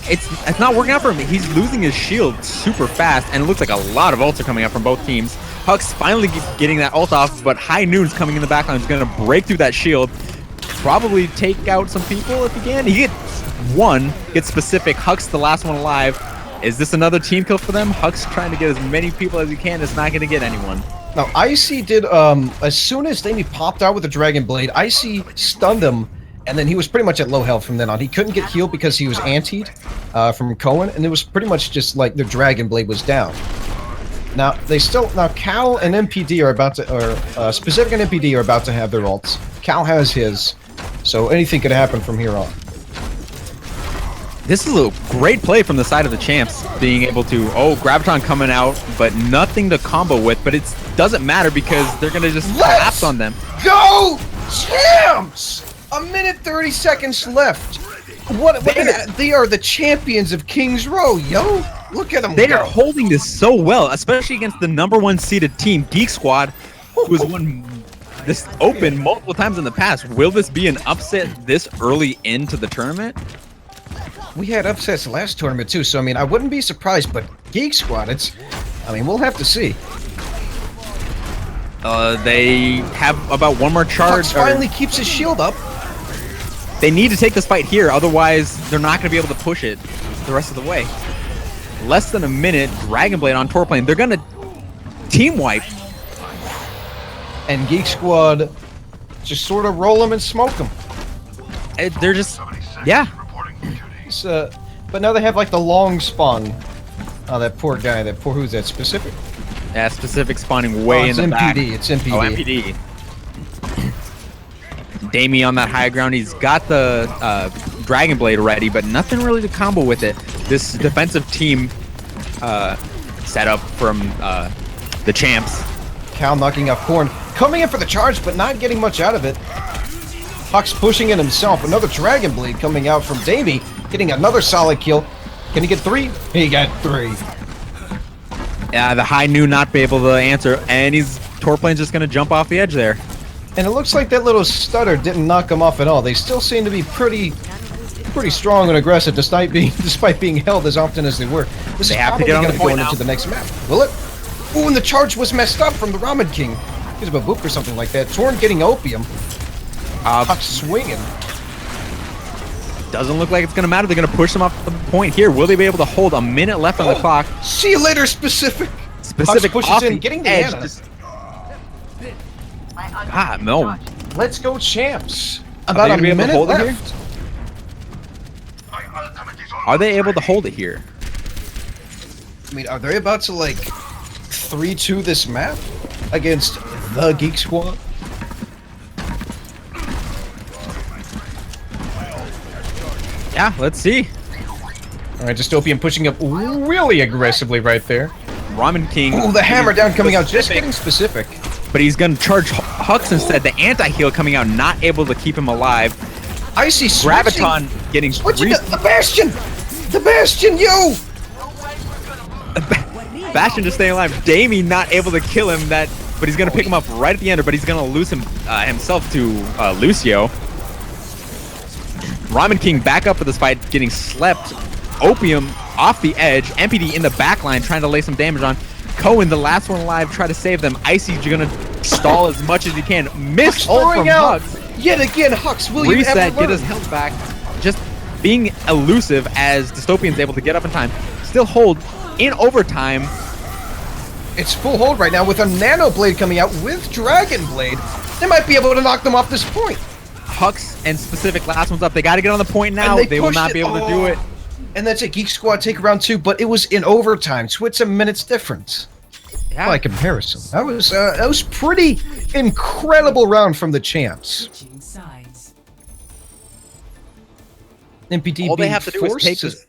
[SPEAKER 2] It's not working out for him. He's losing his shield super fast, and it looks like a lot of ults are coming out from both teams. Hux finally getting that ult off, but High Noon's coming in the backline. He's going to break through that shield, probably take out some people if he can. He gets 1, gets specific. Hux the last one alive. Is this another team kill for them? Hux trying to get as many people as he can. Is not going to get anyone.
[SPEAKER 1] Now, Icy did, as soon as Damie popped out with the Dragon Blade, Icy stunned him, and then he was pretty much at low health from then on. He couldn't get healed because he was antied from Cohen, and it was pretty much just like the Dragon Blade was down. Now, Cal and MPD are about to, or Specific and MPD are about to have their ults. Cal has his, so anything could happen from here on.
[SPEAKER 2] This is a great play from the side of the champs, being able to, Graviton coming out, but nothing to combo with, but it doesn't matter because they're going to just collapse on them.
[SPEAKER 1] Go champs! A minute 30 seconds left. They are the champions of King's Row, yo. Look at them
[SPEAKER 2] They
[SPEAKER 1] go.
[SPEAKER 2] are holding this so well, especially against the #1 seeded team, Geek Squad, who has won this open multiple times in the past. Will this be an upset this early into the tournament?
[SPEAKER 1] We had upsets last tournament too, so I mean, I wouldn't be surprised, but Geek Squad, we'll have to see.
[SPEAKER 2] They have about 1 more charge.
[SPEAKER 1] Hux finally keeps his shield up.
[SPEAKER 2] They need to take this fight here, otherwise they're not going to be able to push it the rest of the way. Less than a minute, Dragon Blade on tour plane. They're going to team wipe.
[SPEAKER 1] And Geek Squad just sort of roll them and smoke them.
[SPEAKER 2] They're just, yeah.
[SPEAKER 1] But now they have like the long spawn. Oh, that poor guy. Who's that? Specific?
[SPEAKER 2] Yeah, Specific spawning way in the back.
[SPEAKER 1] It's MPD.
[SPEAKER 2] Oh, MPD. Damie on that high ground. He's got the Dragon Blade ready, but nothing really to combo with it. This defensive team set up from the champs.
[SPEAKER 1] Cal knocking off Korn. Coming in for the charge, but not getting much out of it. Hux pushing in himself. Another Dragon Blade coming out from Damie. Getting another solid kill. Can he get 3? He got 3.
[SPEAKER 2] Yeah, the High Noon not be able to answer, and Torplane's just going to jump off the edge there.
[SPEAKER 1] And it looks like that little stutter didn't knock him off at all. They still seem to be pretty strong and aggressive despite being held as often as they were. This is probably going to go into the next map. Will it? Ooh, and the charge was messed up from the Ramen King. He's a babook or something like that. Torn getting opium. Hux swinging.
[SPEAKER 2] Doesn't look like it's going to matter. They're going to push them off the point here. Will they be able to hold a minute left on the clock?
[SPEAKER 1] See you later, Specific.
[SPEAKER 2] Specific
[SPEAKER 1] Hux pushes
[SPEAKER 2] off
[SPEAKER 1] in,
[SPEAKER 2] the
[SPEAKER 1] getting the
[SPEAKER 2] edge.
[SPEAKER 1] Anna.
[SPEAKER 2] God, no.
[SPEAKER 1] Let's go, champs.
[SPEAKER 2] About a minute
[SPEAKER 1] left.
[SPEAKER 2] Here? Are they able to hold it here?
[SPEAKER 1] I mean, are they about to like 3-2 this map against the Geek Squad?
[SPEAKER 2] Yeah, let's see.
[SPEAKER 1] All right, Dystopian pushing up really aggressively right there.
[SPEAKER 2] Ramen King.
[SPEAKER 1] Oh, the hammer down coming out, just getting Specific.
[SPEAKER 2] But he's going to charge Hux instead. The anti-heal coming out, not able to keep him alive.
[SPEAKER 1] Icy
[SPEAKER 2] Graviton getting
[SPEAKER 1] switching the Bastion! The Bastion, yo!
[SPEAKER 2] Bastion just staying alive. Damie not able to kill him, but he's going to pick him up right at the end, but he's going to lose himself to Lucio. Ramen King back up for this fight, getting slept. Opium off the edge. MPD in the back line trying to lay some damage on. Cohen, the last one alive, try to save them. Icy's gonna stall as much as he can. Miss ult from Hux.
[SPEAKER 1] Yet again, Hux, will you
[SPEAKER 2] reset,
[SPEAKER 1] ever learn?
[SPEAKER 2] get his health back. Just being elusive as Dystopian's able to get up in time. Still hold in overtime.
[SPEAKER 1] It's full hold right now with a Nano Blade coming out with Dragon Blade. They might be able to knock them off this point.
[SPEAKER 2] Hux and Specific last one's up. They got to get on the point now. They will not be able to do it.
[SPEAKER 1] And that's it. Geek Squad take round 2, but it was in overtime, so it's a minute's difference. by comparison. That was pretty incredible round from the champs. MPD
[SPEAKER 2] All they
[SPEAKER 1] being
[SPEAKER 2] have to do is
[SPEAKER 1] forced
[SPEAKER 2] take
[SPEAKER 1] to-
[SPEAKER 2] this.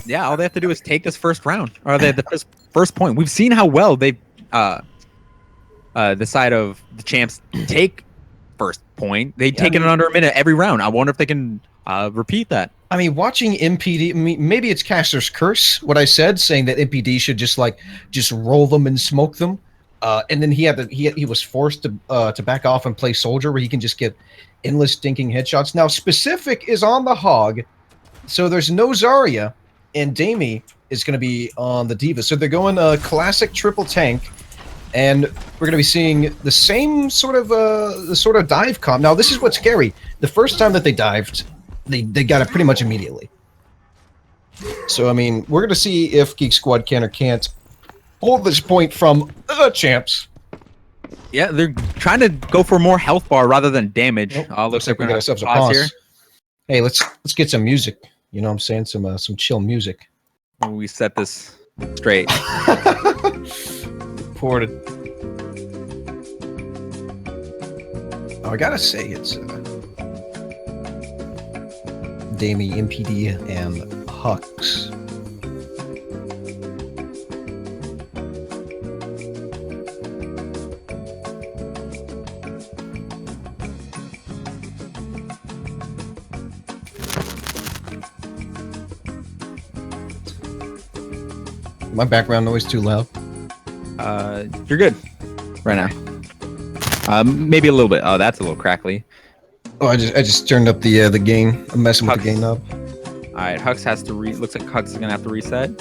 [SPEAKER 2] Yeah, all they have to do is take this first round, or the first point. We've seen how well they, the side of the champs take first point. They take it in under a minute every round. I wonder if they can repeat that.
[SPEAKER 1] I mean, watching MPD, maybe it's Caster's curse, what I said, saying that MPD should just roll them and smoke them. And then he was forced to back off and play soldier, where he can just get endless stinking headshots. Now, Specific is on the Hog, so there's no Zarya, and Damie is going to be on the Diva. So they're going classic triple tank, and we're going to be seeing the same sort of dive comp. Now, this is what's scary. The first time that they dived, they got it pretty much immediately. So, I mean, we're going to see if Geek Squad can or can't hold this point from the champs.
[SPEAKER 2] Yeah, they're trying to go for more health bar rather than damage.
[SPEAKER 1] Looks like we got ourselves a pause here. Hey, let's get some music. You know what I'm saying? Some chill music.
[SPEAKER 2] We set this straight.
[SPEAKER 1] Ported. Oh, I gotta say, it's Damie, MPD, and Hux. My background noise too loud?
[SPEAKER 2] You're good right now. Maybe a little bit. Oh, that's a little crackly.
[SPEAKER 1] Oh, I just turned up the gain. I'm messing with the gain up.
[SPEAKER 2] All right, Hux has to looks like Hux is gonna have to reset.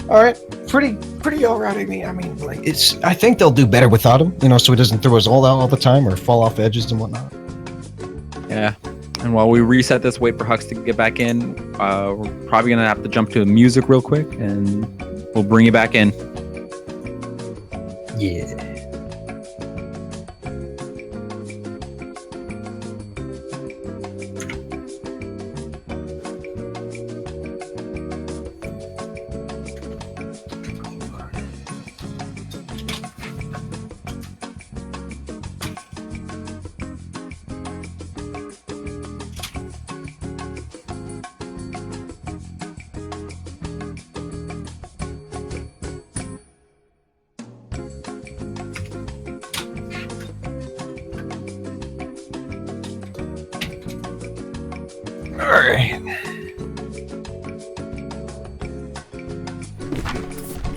[SPEAKER 1] All right, pretty alright. I mean, like I think they'll do better without him. You know, so he doesn't throw us all out all the time or fall off edges and whatnot.
[SPEAKER 2] Yeah. And while we reset this, wait for Hux to get back in, we're probably gonna have to jump to music real quick, and we'll bring you back in.
[SPEAKER 1] Yeah.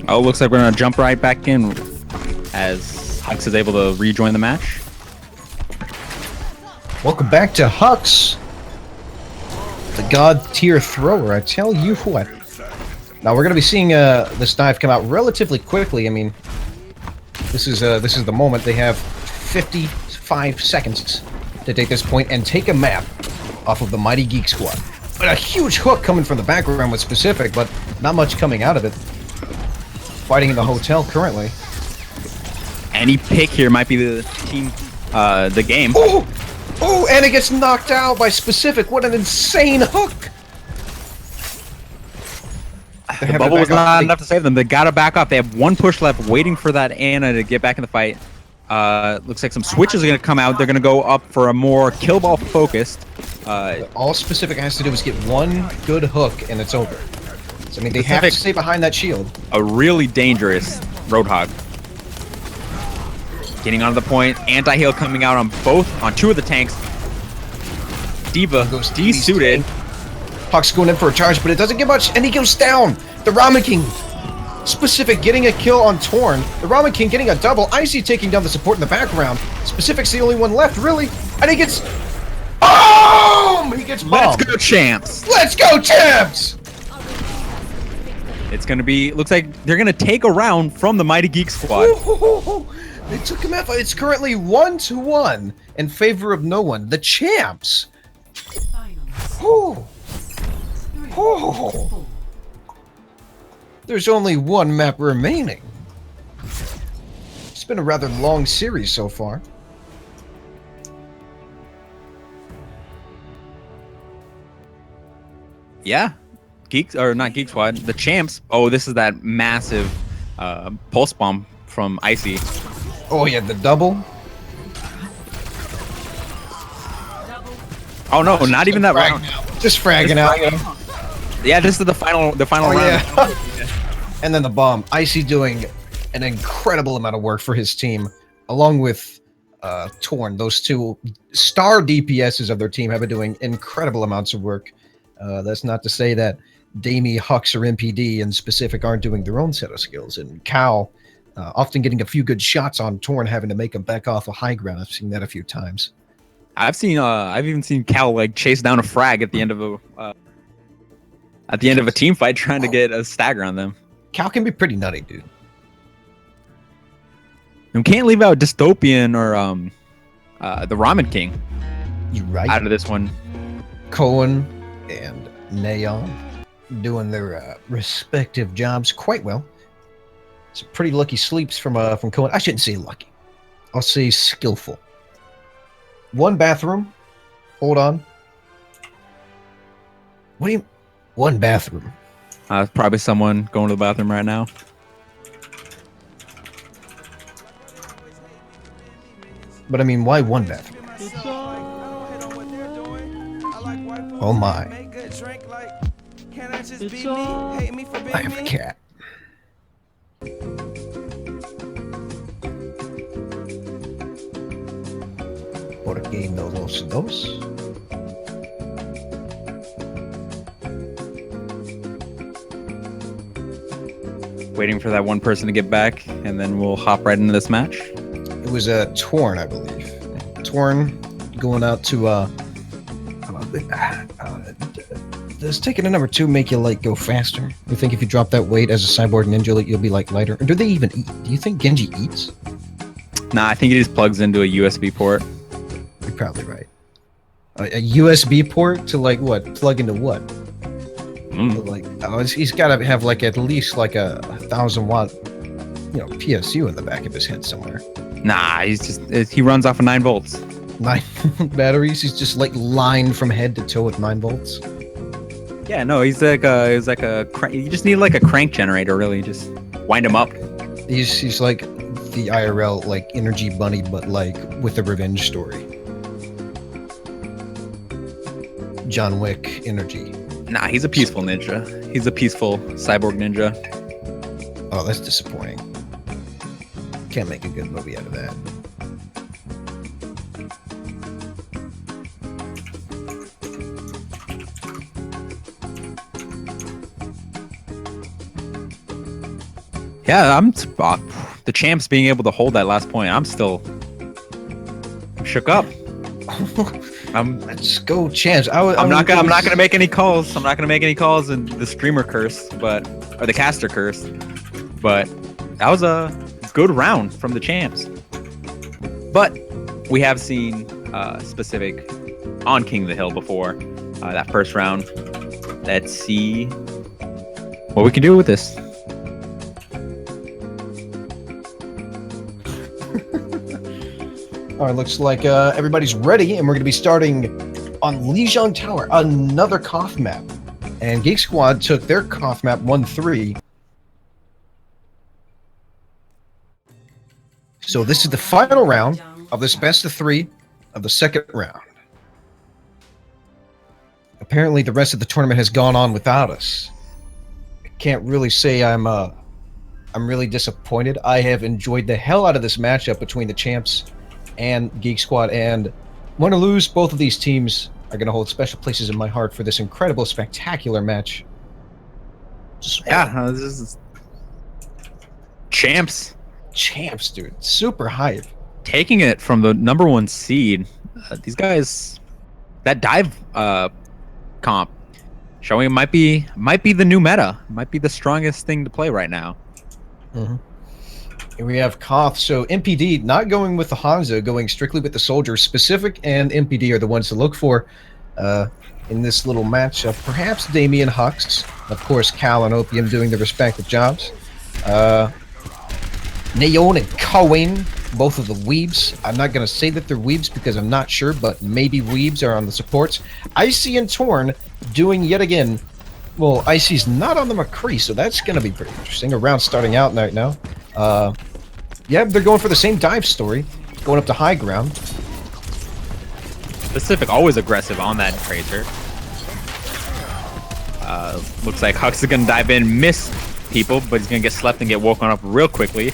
[SPEAKER 2] Oh, looks like we're gonna jump right back in as Hux is able to rejoin the match.
[SPEAKER 1] Welcome back to Hux, the god tier thrower. I tell you what. Now we're gonna be seeing this dive come out relatively quickly. I mean, this is the moment. They have 55 seconds to take this point and take a map off of the mighty Geek Squad. But a huge hook coming from the background was Specific, but not much coming out of it. Fighting in the hotel currently.
[SPEAKER 2] Any pick here might be the team, the game.
[SPEAKER 1] Oh! Oh, and it gets knocked out by Specific. What an insane hook!
[SPEAKER 2] The bubble was not enough to save them. They gotta back up. They have one push left, waiting for that Ana to get back in the fight. Looks like some switches are gonna come out. They're gonna go up for a more kill ball focused.
[SPEAKER 1] All Specific has to do is get one good hook, and it's over. So, I mean, they have to stay behind that shield.
[SPEAKER 2] A really dangerous Roadhog. Getting onto the point. Anti-heal coming out on two of the tanks. Diva goes desuited.
[SPEAKER 1] Hawk's going in for a charge, but it doesn't get much, and he goes down. The Ramen King. Specific getting a kill on Torn. The Ramen King getting a double. Icy taking down the support in the background. Specific's the only one left, really. And he gets... Boom! He gets bombed.
[SPEAKER 2] Let's go, champs!
[SPEAKER 1] Let's go, champs!
[SPEAKER 2] It's gonna be... Looks like they're gonna take a round from the Mighty Geek Squad.
[SPEAKER 1] They took him out. It's currently 1-1 in favor of no one. The champs. There's only one map remaining. It's been a rather long series so far.
[SPEAKER 2] Yeah. Geeks, or not Geek Squad, the champs. Oh, this is that massive pulse bomb from Icy.
[SPEAKER 1] Oh yeah, the double.
[SPEAKER 2] Oh no, not even that round.
[SPEAKER 1] Just fragging out, you know.
[SPEAKER 2] Yeah, this is the final round.
[SPEAKER 1] Yeah. And then the bomb. Icy doing an incredible amount of work for his team, along with Torn. Those two star DPSs of their team have been doing incredible amounts of work. That's not to say that Damie, Hux, or MPD in specific aren't doing their own set of skills. And Cal often getting a few good shots on Torn, having to make him back off a high ground. I've seen that a few times.
[SPEAKER 2] I've even seen Cal like chase down a frag at the end of a team fight, trying to get a stagger on them.
[SPEAKER 1] Cal can be pretty nutty, dude.
[SPEAKER 2] And we can't leave out Dystopian or the Ramen King.
[SPEAKER 1] You right.
[SPEAKER 2] Out of this one.
[SPEAKER 1] Cohen and Neon doing their respective jobs quite well. Some pretty lucky sleeps from Cohen. I shouldn't say lucky. I'll say skillful. One bathroom. Hold on. What do you... One bathroom.
[SPEAKER 2] Probably someone going to the bathroom right now.
[SPEAKER 1] But I mean, why one bathroom? Oh my. I have a cat. Por aquí no los dos.
[SPEAKER 2] Waiting for that one person to get back, and then we'll hop right into this match.
[SPEAKER 1] It was Torn, I believe. Torn going out to does taking a number 2 make you like go faster? You think if you drop that weight as a cyborg ninja, you'll be like lighter? Or do they even eat? Do you think Genji eats?
[SPEAKER 2] Nah, I think he just plugs into a USB port.
[SPEAKER 1] You're probably right. A USB port to like what? Plug into what? Like, he's got to have like at least like a 1,000-watt, PSU in the back of his head somewhere.
[SPEAKER 2] Nah, he runs off of 9 volts.
[SPEAKER 1] 9 batteries. He's just like lined from head to toe with 9 volts.
[SPEAKER 2] Yeah, no, he's like you just need like a crank generator, really. Just wind him up.
[SPEAKER 1] He's like the IRL like energy bunny, but like with a revenge story. John Wick energy.
[SPEAKER 2] Nah, he's a peaceful ninja. He's a peaceful cyborg ninja.
[SPEAKER 1] Oh, that's disappointing. Can't make a good movie out of that.
[SPEAKER 2] Yeah, the champs being able to hold that last point. I'm shook up.
[SPEAKER 1] Let's go, champs.
[SPEAKER 2] I'm not gonna make any calls. I'm not gonna make any calls in the streamer curse, or the caster curse. But that was a good round from the champs. But we have seen specific on King of the Hill before that first round. Let's see what we can do with this.
[SPEAKER 1] All right, looks like everybody's ready, and we're going to be starting on Lijiang Tower, another Koth map. And Geek Squad took their Koth map 1-3. So this is the final round of this best of 3 of the second round. Apparently, the rest of the tournament has gone on without us. I can't really say I'm really disappointed. I have enjoyed the hell out of this matchup between the champs and Geek Squad, and win or lose, both of these teams are going to hold special places in my heart for this incredible, spectacular match.
[SPEAKER 2] Yeah, this is champs,
[SPEAKER 1] dude, super hype.
[SPEAKER 2] Taking it from the #1 seed. These guys, that dive comp, showing it might be the new meta, might be the strongest thing to play right now.
[SPEAKER 1] Mm-hmm. Here we have Koth. So MPD not going with the Hanzo, going strictly with the soldiers. Specific and MPD are the ones to look for in this little matchup. Perhaps Damien Hux. Of course, Cal and Opium doing their respective jobs. Neon and Cohen, both of the weebs. I'm not going to say that they're weebs because I'm not sure, but maybe weebs are on the supports. Icy and Torn doing yet again. Well, Icy's not on the McCree, so that's going to be pretty interesting. A round starting out right now. Yeah, they're going for the same dive story, going up to high ground.
[SPEAKER 2] Pacific always aggressive on that Tracer. Looks like Hux is gonna dive in, miss people, but he's gonna get slept and get woken up real quickly.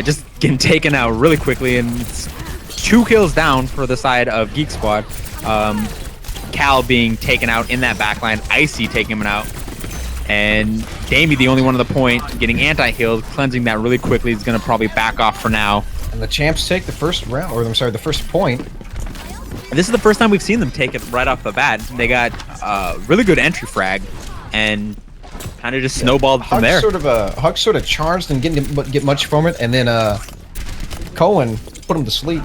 [SPEAKER 2] Just getting taken out really quickly, and it's 2 kills down for the side of Geek Squad. Cal being taken out in that backline, Icy taking him out, and Damie, the only one on the point, getting anti-healed, cleansing that really quickly. He's gonna probably back off for now.
[SPEAKER 1] And the champs take the first round, or I'm sorry, the first point.
[SPEAKER 2] And this is the first time we've seen them take it right off the bat. They got really good entry frag, and kind of just snowballed from there.
[SPEAKER 1] Hux sort of charged and didn't get much from it, and then Cohen put him to sleep.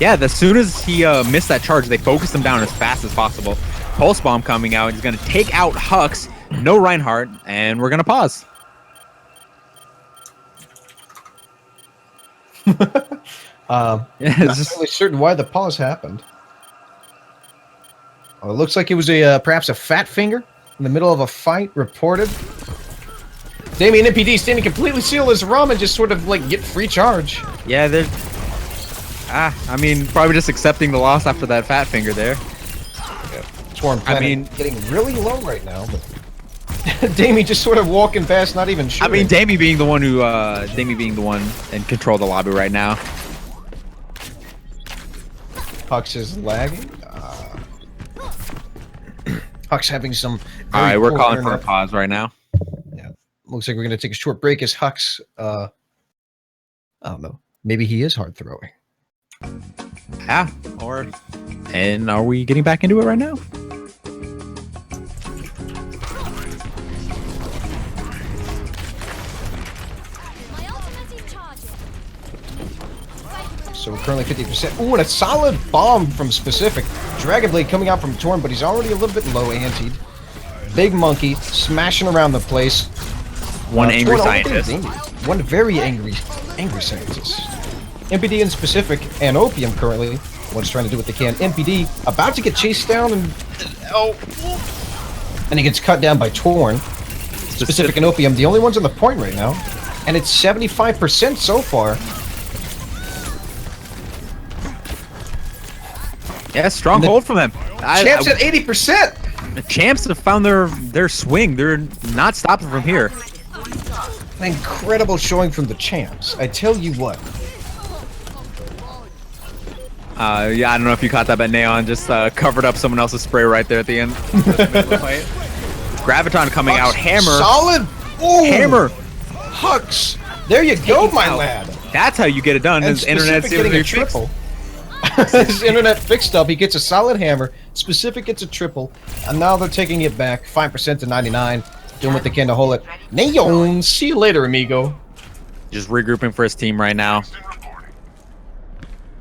[SPEAKER 2] Yeah, as soon as he missed that charge, they focused him down as fast as possible. Pulse bomb coming out. He's going to take out Hux. No Reinhardt, and we're going to pause.
[SPEAKER 1] Not really certain why the pause happened. Oh, it looks like it was perhaps a fat finger in the middle of a fight reported. Damien NPD standing completely still as Ramen just sort of like get free charge.
[SPEAKER 2] Yeah, they're... I mean, probably just accepting the loss after that fat finger there.
[SPEAKER 1] Yeah. Torn Planet getting really low right now, but Damie just sort of walking past, not even sure.
[SPEAKER 2] I mean, Damie being the one in control of the lobby right now.
[SPEAKER 1] Hux is lagging. Hux having some.
[SPEAKER 2] All right, we're calling for a pause right now.
[SPEAKER 1] Yeah, looks like we're gonna take a short break as Hux. I don't know. Maybe he is hard throwing.
[SPEAKER 2] Yeah, and are we getting back into it right now?
[SPEAKER 1] So we're currently 50%. Ooh, and a solid bomb from Specific. Dragon Blade coming out from Torn, but he's already a little bit low antied. Big Monkey smashing around the place.
[SPEAKER 2] One angry scientist.
[SPEAKER 1] One very angry scientist. MPD in Specific and Opium currently. One's trying to do what they can. MPD about to get chased down and he gets cut down by Torn. Specific and Opium, the only ones on the point right now. And it's 75% so far.
[SPEAKER 2] Yeah, strong hold from them.
[SPEAKER 1] Champs at 80%.
[SPEAKER 2] The champs have found their swing. They're not stopping from here.
[SPEAKER 1] An incredible showing from the champs. I tell you what.
[SPEAKER 2] Yeah, I don't know if you caught that, but Neon just covered up someone else's spray right there at the end. Graviton coming out. Hammer.
[SPEAKER 1] Solid. Ooh.
[SPEAKER 2] Hammer.
[SPEAKER 1] Hux. There you go, my lad.
[SPEAKER 2] That's how you get it done. His internet's
[SPEAKER 1] getting a triple. His internet fixed up. He gets a solid hammer. Specific gets a triple. And now they're taking it back 5% to 99. Doing what they can to hold it. Neon. See you later, amigo.
[SPEAKER 2] Just regrouping for his team right now.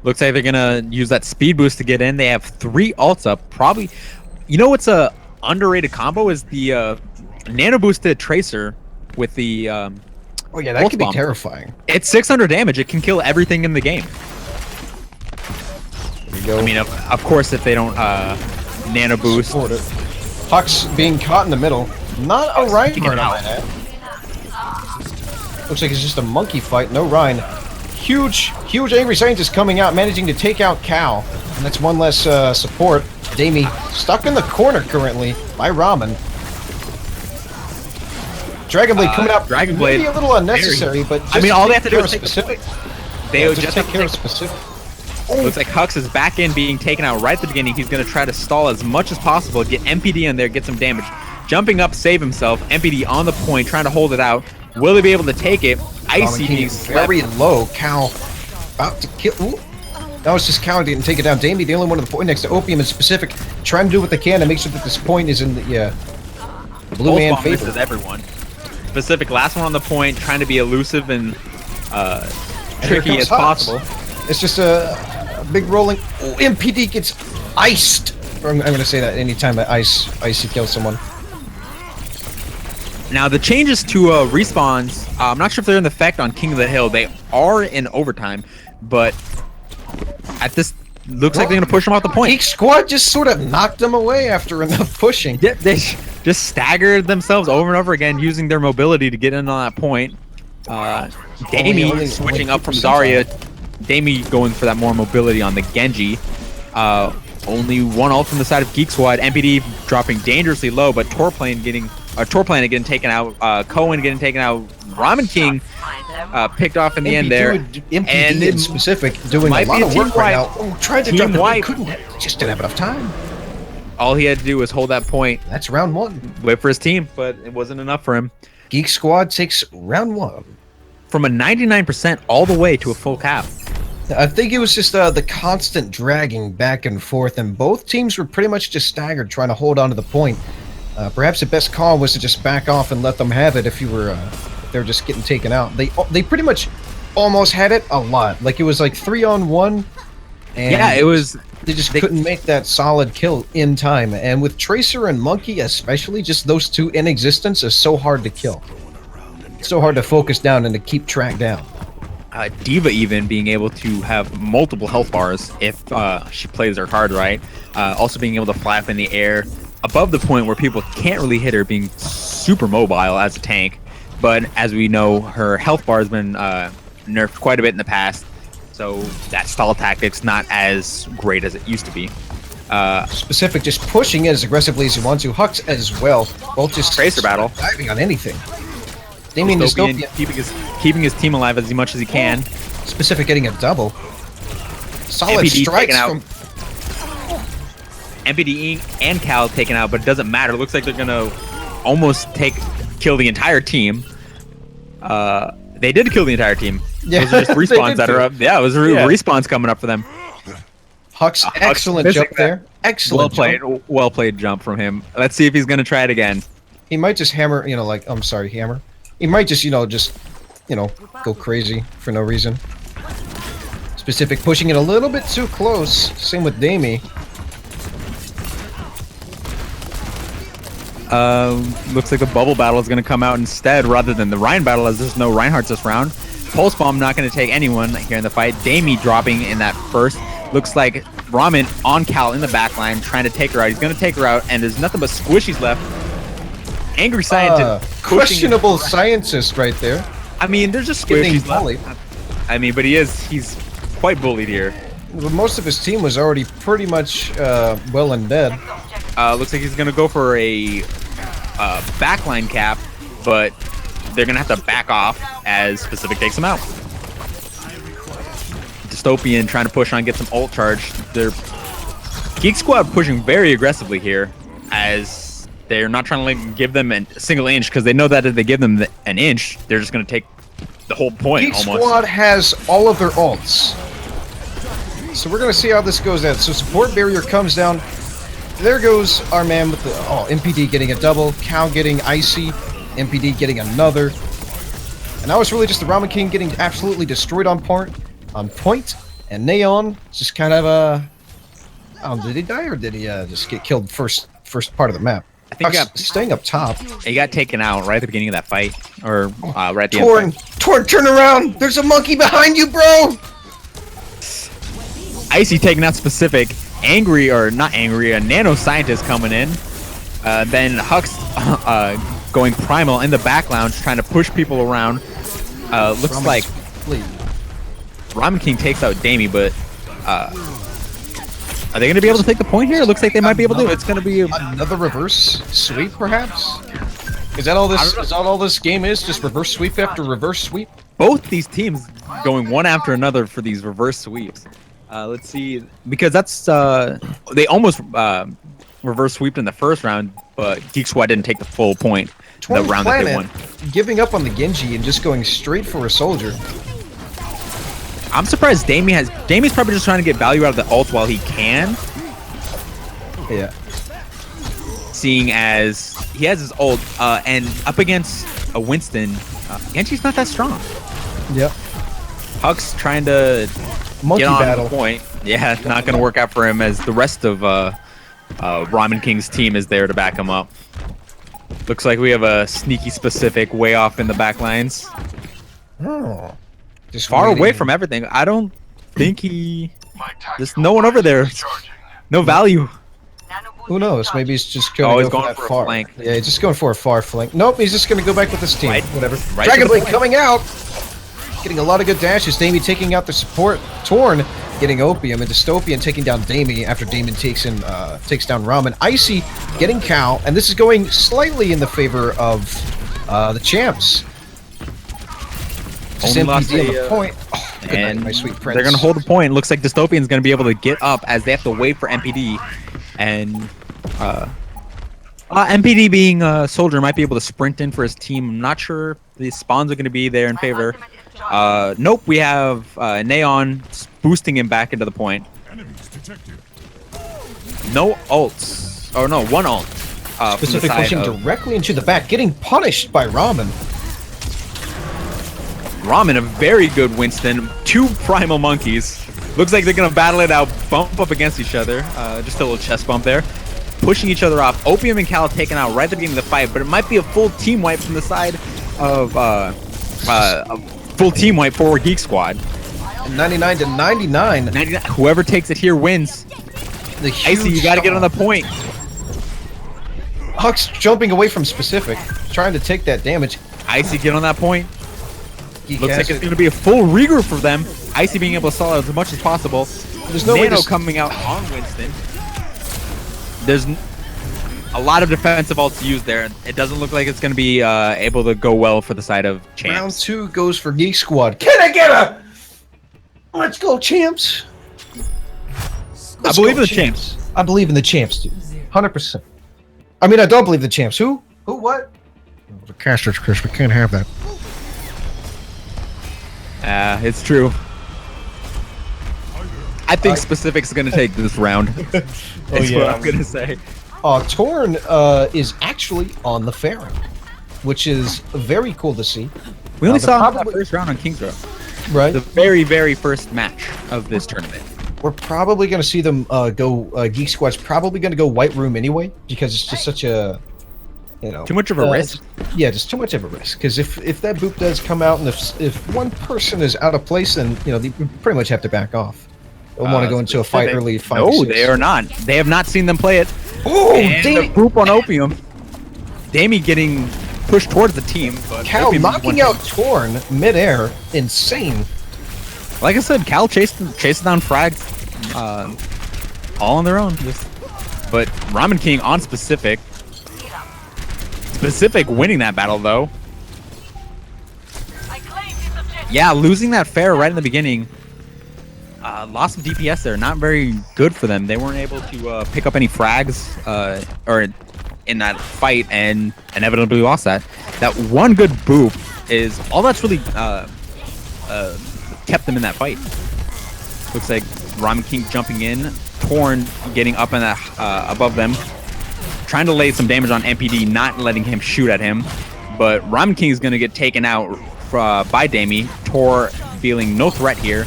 [SPEAKER 2] Looks like they're gonna use that speed boost to get in. They have 3 ults up. Probably, you know what's a underrated combo is the nano boosted Tracer with the.
[SPEAKER 1] Oh yeah, that could be terrifying.
[SPEAKER 2] It's 600 damage. It can kill everything in the game.
[SPEAKER 1] There you go.
[SPEAKER 2] I mean, of course, if they don't nano boost.
[SPEAKER 1] Hux being caught in the middle. Not a Reinhardt on that. Looks like it's just a monkey fight. No Ryan. Huge angry scientist coming out, managing to take out Cal. And that's one less support. Damie stuck in the corner currently by Ramen. Dragon Blade coming out.
[SPEAKER 2] Dragon Blade.
[SPEAKER 1] Maybe a little unnecessary, but just
[SPEAKER 2] I mean, all they have to do is
[SPEAKER 1] Specific.
[SPEAKER 2] They just
[SPEAKER 1] take care of Specific.
[SPEAKER 2] Looks like Hux is back in, being taken out right at the beginning. He's going to try to stall as much as possible, get MPD in there, get some damage. Jumping up, save himself. MPD on the point, trying to hold it out. Will he be able to take it? Icy being
[SPEAKER 1] very low. Cal about to kill. Ooh. That was just Cal didn't take it down. Damie, the only one on the point next to Opium and Specific, trying to do what they can to make sure that this point is in the blue man favor.
[SPEAKER 2] Everyone. Specific, last one on the point, trying to be elusive and tricky as possible.
[SPEAKER 1] It's just a big rolling. Oh, MPD gets iced. I'm going to say that anytime I icy kill someone.
[SPEAKER 2] Now the changes to respawns, I'm not sure if they're in effect on King of the Hill. They are in overtime, but at this looks like they're gonna push them off the point.
[SPEAKER 1] Geek Squad just sort of knocked them away after enough pushing.
[SPEAKER 2] Yeah, they just staggered themselves over and over again, using their mobility to get in on that point. Damie switching up from Zarya. Damie going for that more mobility on the Genji. Only one ult from the side of Geek Squad. MPD dropping dangerously low, but Torplanet getting taken out. Cohen getting taken out. Ramen King picked off in the end there.
[SPEAKER 1] MPD in specific doing a lot of work right now. Oh, tried to drop it, couldn't. Just didn't have enough time.
[SPEAKER 2] All he had to do was hold that point.
[SPEAKER 1] That's round 1.
[SPEAKER 2] Wait for his team, but it wasn't enough for him.
[SPEAKER 1] Geek Squad takes round 1.
[SPEAKER 2] From a 99% all the way to a full cap.
[SPEAKER 1] I think it was just the constant dragging back and forth, and both teams were pretty much just staggered trying to hold on to the point. Perhaps the best call was to just back off and let them have it if you were if they were just getting taken out. They pretty much almost had it a lot. Like it was like 3-on-1, and
[SPEAKER 2] yeah, it was.
[SPEAKER 1] They just couldn't make that solid kill in time. And with Tracer and Monkey especially, just those two in existence is so hard to kill. It's so hard to focus down and to keep track down.
[SPEAKER 2] Diva even being able to have multiple health bars if she plays her card right. Also being able to fly up in the air above the point where people can't really hit her, being super mobile as a tank. But as we know, her health bar has been nerfed quite a bit in the past. So that stall tactic's not as great as it used to be.
[SPEAKER 1] Specific just pushing it as aggressively as you want to. Hux as well. Both just
[SPEAKER 2] Tracer battle.
[SPEAKER 1] Diving on anything. Damien
[SPEAKER 2] Dystopian keeping his team alive as much as he can.
[SPEAKER 1] Specific getting a double. Solid
[SPEAKER 2] MPD
[SPEAKER 1] strikes
[SPEAKER 2] out.
[SPEAKER 1] from...
[SPEAKER 2] MPD and Cal taken out, but it doesn't matter. It looks like they're gonna almost kill the entire team. They did kill the entire team.
[SPEAKER 1] Yeah,
[SPEAKER 2] those are just respawns that are up. Yeah, it was respawns coming up for them.
[SPEAKER 1] Hux, excellent jump there. Excellent jump.
[SPEAKER 2] Well played jump from him. Let's see if he's gonna try it again.
[SPEAKER 1] He might just hammer, like, I'm sorry, hammer. He might just, go crazy for no reason. Specific pushing it a little bit too close. Same with Damie.
[SPEAKER 2] Looks like the bubble battle is going to come out instead rather than the Ryan battle, as there's no Reinhardts this round. Pulse Bomb not going to take anyone here in the fight. Damie dropping in that first. Looks like Ramen on Cal in the back line trying to take her out. He's going to take her out, and there's nothing but squishies left. Angry Scientist.
[SPEAKER 1] Questionable scientist right there.
[SPEAKER 2] I mean, there's just squishies left. I mean, but he's quite bullied here.
[SPEAKER 1] Well, most of his team was already pretty much well and dead.
[SPEAKER 2] Looks like he's going to go for a backline cap, but they're going to have to back off as Specific takes him out. Dystopian trying to push on, get some ult charge. They're Geek Squad pushing very aggressively here, as they're not trying to give them a single inch, because they know that if they give them an inch, they're just going to take the whole point.
[SPEAKER 1] Geek
[SPEAKER 2] almost.
[SPEAKER 1] Squad has all of their ults. So we're going to see how this goes out. So support barrier comes down. There goes our man with the MPD getting a double, Cal getting icy, MPD getting another. And now it's really just the Ramen King getting absolutely destroyed on point, and Neon just kind of did he die or did he just get killed first part of the map?
[SPEAKER 2] I think he got
[SPEAKER 1] staying up top.
[SPEAKER 2] He got taken out right at the beginning of that fight, or right at the end.
[SPEAKER 1] Torn, turn around! There's a monkey behind you, bro!
[SPEAKER 2] Icy taking out Specific. Angry, or not angry, a nano scientist coming in. Then Hux going primal in the back lounge, trying to push people around. Looks like Ramen King takes out Damie, but are they going to be able to take the point here? It looks like they might be able to. It's going to be
[SPEAKER 1] another reverse sweep, perhaps. Is that all this? Is that all this game is? Just reverse sweep after reverse sweep?
[SPEAKER 2] Both these teams going one after another for these reverse sweeps. Let's see, because that's they almost reverse sweeped in the first round, but Geek Squad didn't take the full point. The round that they won.
[SPEAKER 1] Giving up on the Genji and just going straight for a soldier.
[SPEAKER 2] I'm surprised Damie's probably just trying to get value out of the ult while he can.
[SPEAKER 1] Yeah.
[SPEAKER 2] Seeing as he has his ult, and up against a Winston, Genji's not that strong.
[SPEAKER 1] Yep.
[SPEAKER 2] Hux trying to
[SPEAKER 1] monkey
[SPEAKER 2] get on
[SPEAKER 1] battle.
[SPEAKER 2] The point. Yeah, not going to work out for him, as the rest of Ramen King's team is there to back him up. Looks like we have a sneaky Specific way off in the back lines.
[SPEAKER 1] Oh.
[SPEAKER 2] Just far away from everything. I don't think there's no one over there. No value.
[SPEAKER 1] Who knows? Maybe he's just going
[SPEAKER 2] Oh,
[SPEAKER 1] to
[SPEAKER 2] he's
[SPEAKER 1] go
[SPEAKER 2] going
[SPEAKER 1] for
[SPEAKER 2] for
[SPEAKER 1] that
[SPEAKER 2] a
[SPEAKER 1] far.
[SPEAKER 2] flank.
[SPEAKER 1] Yeah, he's just going for a far flank. Nope, he's just going to go back with his team.
[SPEAKER 2] Right-
[SPEAKER 1] Whatever.
[SPEAKER 2] right
[SPEAKER 1] Dragon
[SPEAKER 2] to the
[SPEAKER 1] Blade
[SPEAKER 2] point.
[SPEAKER 1] coming out! Getting a lot of good dashes. Damie taking out the support. Torn getting Opium, and Dystopian taking down Damie after Damon takes down Ramen. Icy getting Cal, and this is going slightly in the favor of the champs. Just
[SPEAKER 2] Only lost
[SPEAKER 1] MPD on
[SPEAKER 2] a,
[SPEAKER 1] the point. Oh, good night,
[SPEAKER 2] And
[SPEAKER 1] my sweet prince.
[SPEAKER 2] they're going to hold the point. Looks like Dystopian's going to be able to get up as they have to wait for MPD. And MPD being a soldier might be able to sprint in for his team. I'm not sure the spawns are going to be there in favor. Nope, we have Neon boosting him back into the point. No ults. Oh no, one ult.
[SPEAKER 1] Specific pushing directly into the back, getting punished by Ramen.
[SPEAKER 2] Ramen, a very good Winston. Two primal monkeys. Looks like they're gonna battle it out, bump up against each other. Just a little chest bump there. Pushing each other off. Opium and Cal taken out right at the beginning of the fight, but it might be a full team wipe from the side of a full team wipe for Geek Squad.
[SPEAKER 1] 99 to 99.
[SPEAKER 2] 99. Whoever takes it here wins.
[SPEAKER 1] The
[SPEAKER 2] Icy, you gotta get on the point.
[SPEAKER 1] Huck's jumping away from Specific, trying to take that damage.
[SPEAKER 2] Icy, get on that point.
[SPEAKER 1] Geek
[SPEAKER 2] Looks
[SPEAKER 1] has
[SPEAKER 2] like it's
[SPEAKER 1] it.
[SPEAKER 2] going to be a full regroup for them. Icy being able to stall out as much as possible.
[SPEAKER 1] There's no way
[SPEAKER 2] Nano
[SPEAKER 1] to...
[SPEAKER 2] coming out on Winston. There's a lot of defensive ults to use there. It doesn't look like it's going to be able to go well for the side of champs.
[SPEAKER 1] Round 2 goes for Geek Squad. Can I get a... Let's go, champs.
[SPEAKER 2] I believe in the champs.
[SPEAKER 1] I believe in the champs, dude. 100%. I mean, I don't believe the champs. Who? Who? What? The casters, Chris. We can't have that.
[SPEAKER 2] It's true. I think Specific's going to take this round. That's what I'm going to say.
[SPEAKER 1] Torn is actually on the Pharaoh, which is very cool to see.
[SPEAKER 2] We only saw him
[SPEAKER 1] probably-
[SPEAKER 2] that first round on King's Row.
[SPEAKER 1] Right.
[SPEAKER 2] The very, very first match of this tournament.
[SPEAKER 1] We're probably going to see them go. Geek Squad's probably going to go White Room anyway, because it's just such a,
[SPEAKER 2] Too much of a risk.
[SPEAKER 1] Yeah, just too much of a risk. Because if that boop does come out, and if one person is out of place, then they pretty much have to back off. They'll want to go into a fight early.
[SPEAKER 2] No, they are not. They have not seen them play it.
[SPEAKER 1] Oh,
[SPEAKER 2] and the
[SPEAKER 1] Damie!
[SPEAKER 2] group on Opium. Damie getting pushed towards the team. But
[SPEAKER 1] Cal
[SPEAKER 2] Opium just
[SPEAKER 1] knocking
[SPEAKER 2] went-
[SPEAKER 1] out Torn midair. Insane.
[SPEAKER 2] Like I said, Cal chased down frags, all on their own. But Ramen King on Specific. Specific winning that battle though. Yeah, losing that fair right in the beginning. Loss of DPS there, not very good for them. They weren't able to pick up any frags or in that fight, and inevitably lost that. That one good boop is all that's really kept them in that fight. Looks like Ramen King jumping in, Torn getting up in that above them, trying to lay some damage on MPD, not letting him shoot at him. But Ramen King is going to get taken out by Damie. Tor feeling no threat here.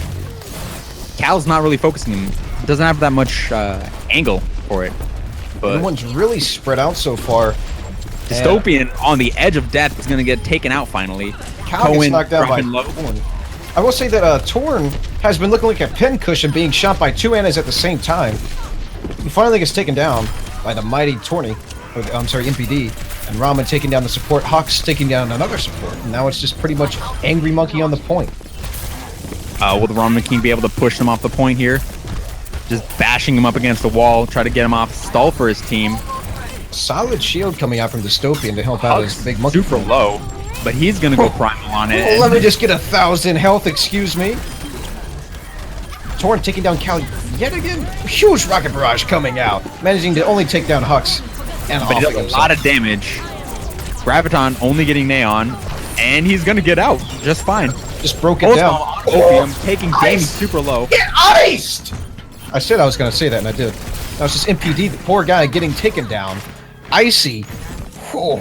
[SPEAKER 2] Cal's not really focusing him. Doesn't have that much angle for it. But
[SPEAKER 1] Everyone's really spread out so far.
[SPEAKER 2] Dystopian on the edge of death is going to get taken out finally.
[SPEAKER 1] Cal gets
[SPEAKER 2] Cohen
[SPEAKER 1] knocked out by
[SPEAKER 2] dropping low.
[SPEAKER 1] Torn. I will say that Torn has been looking like a pincushion being shot by two Annas at the same time. He finally gets taken down by the mighty Torny. I'm sorry, MPD. And Ramen taking down the support. Hawks taking down another support. And now it's just pretty much Angry Monkey on the point.
[SPEAKER 2] Will the Ramen King be able to push them off the point here? Just bashing him up against the wall, try to get him off stall for his team.
[SPEAKER 1] Solid shield coming out from Dystopian to help out his big monkey.
[SPEAKER 2] Super low, but he's gonna go primal on it.
[SPEAKER 1] Oh, let me just get 1,000 health, excuse me. Torn taking down Cal yet again. Huge rocket barrage coming out, managing to only take down Hux. And
[SPEAKER 2] But he does a lot of damage. Graviton only getting Neon, and he's gonna get out just fine.
[SPEAKER 1] just broke it down.
[SPEAKER 2] On Opium, taking Damie super low.
[SPEAKER 1] Get iced! I said I was going to say that, and I did. Now it's just MPD, the poor guy, getting taken down. Icy. Oh.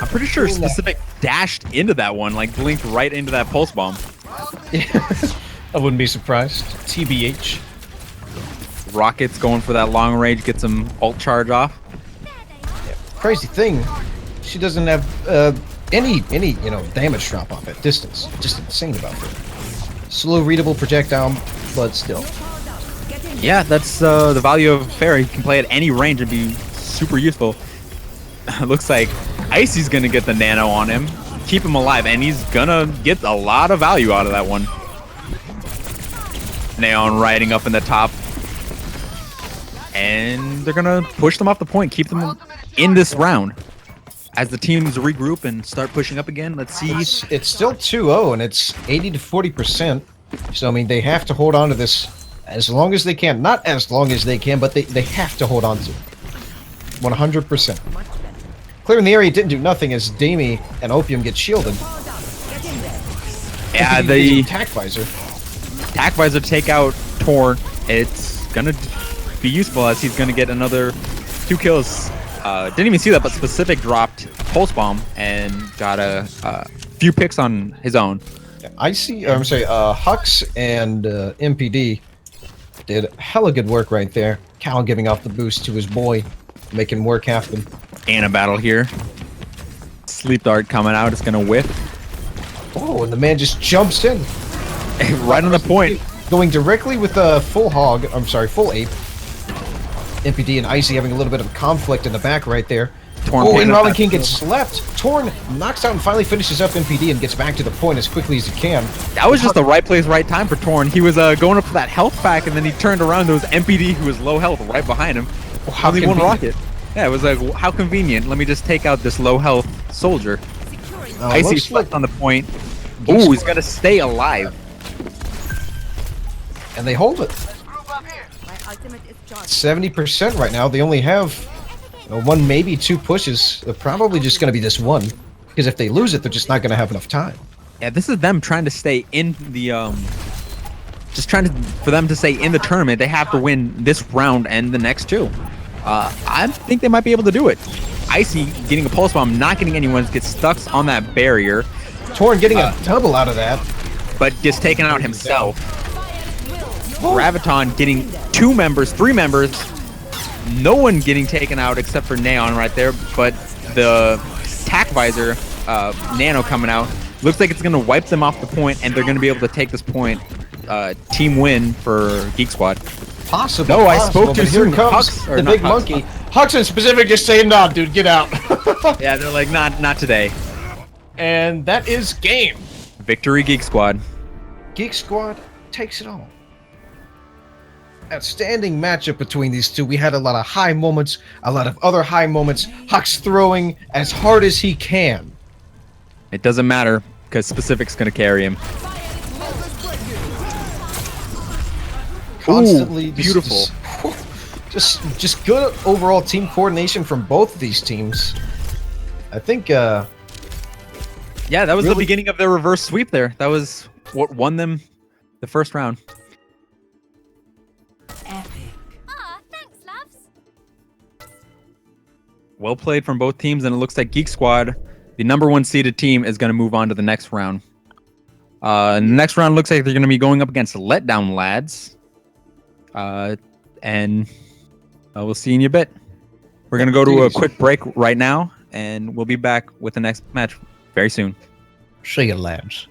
[SPEAKER 2] I'm pretty sure Specific dashed into that one, like blinked right into that pulse bomb.
[SPEAKER 1] I wouldn't be surprised. TBH.
[SPEAKER 2] Rocket's going for that long range, gets some ult charge off.
[SPEAKER 1] Crazy thing, she doesn't have any damage drop off at distance. Just insane about it. Slow readable projectile, but still.
[SPEAKER 2] Yeah, that's the value of Fair. He can play at any range and be super useful. Looks like Icy's gonna get the nano on him, keep him alive, and he's gonna get a lot of value out of that one. Neon riding up in the top. And they're gonna push them off the point, keep them in this round. As the teams regroup and start pushing up again, let's see.
[SPEAKER 1] It's still 2-0, and it's 80 to 40%. So, I mean, they have to hold on to this as long as they can. Not as long as they can, but they have to hold on to it. 100%. Clearing the area didn't do nothing as Damie and Opium get shielded.
[SPEAKER 2] Yeah, the
[SPEAKER 1] attack visor.
[SPEAKER 2] Attack visor take out Torn. It's gonna be useful as he's gonna get another 2 kills. Didn't even see that, but Specific dropped Pulse Bomb and got a few picks on his own.
[SPEAKER 1] Hux and MPD did hella good work right there. Cal giving off the boost to his boy, making work happen.
[SPEAKER 2] And a battle here. Sleep Dart coming out, it's gonna whiff.
[SPEAKER 1] Oh, and the man just jumps in.
[SPEAKER 2] Right on the point.
[SPEAKER 1] Going directly with a full ape. MPD and Icy having a little bit of conflict in the back right there.
[SPEAKER 2] Torn
[SPEAKER 1] and Robin King gets slept. Torn knocks out and finally finishes up MPD and gets back to the point as quickly as he can.
[SPEAKER 2] That was just the right place, right time for Torn. He was going up for that health pack, and then he turned around. There was MPD, who was low health, right behind him. Only one rocket. Yeah, it was like, how convenient. Let me just take out this low health soldier. Icy slept on the point. Ooh, he's got to stay alive.
[SPEAKER 1] And they hold it. 70% right now. They only have one, maybe 2 pushes. They're probably just going to be this one. Because if they lose it, they're just not going to have enough time.
[SPEAKER 2] Yeah, this is them trying to stay in the... for them to stay in the tournament. They have to win this round and the next 2. I think they might be able to do it. Icy getting a Pulse Bomb, not getting anyone, gets stuck on that barrier.
[SPEAKER 1] Torn getting a double out of that.
[SPEAKER 2] But gets taken out himself. Graviton getting 2 members, 3 members. No one getting taken out except for Neon right there. But the attack visor, Nano coming out. Looks like it's going to wipe them off the point, and they're going to be able to take this point. Team win for Geek Squad.
[SPEAKER 1] Possible.
[SPEAKER 2] No, I spoke too soon.
[SPEAKER 1] Here comes the big monkey. Hux and Specific just saying, "Nah, dude, get out."
[SPEAKER 2] Yeah, they're like, not today.
[SPEAKER 1] And that is game.
[SPEAKER 2] Victory, Geek Squad.
[SPEAKER 1] Geek Squad takes it all. Outstanding matchup between these two. We had a lot of high moments, a lot of other high moments. Hux throwing as hard as he can.
[SPEAKER 2] It doesn't matter, because Specific's going to carry him.
[SPEAKER 1] Constantly.
[SPEAKER 2] Ooh, beautiful.
[SPEAKER 1] Just good overall team coordination from both of these teams. I think, yeah,
[SPEAKER 2] that was the beginning of their reverse sweep there. That was what won them the first round.
[SPEAKER 3] Thanks, loves.
[SPEAKER 2] Well played from both teams, and it looks like Geek Squad, the #1 seeded team, is going to move on to the next round. The next round looks like they're going to be going up against Letdown Lads. And we'll see in a bit. We're going to go to a quick break right now, and we'll be back with the next match very soon.
[SPEAKER 1] See you, lads.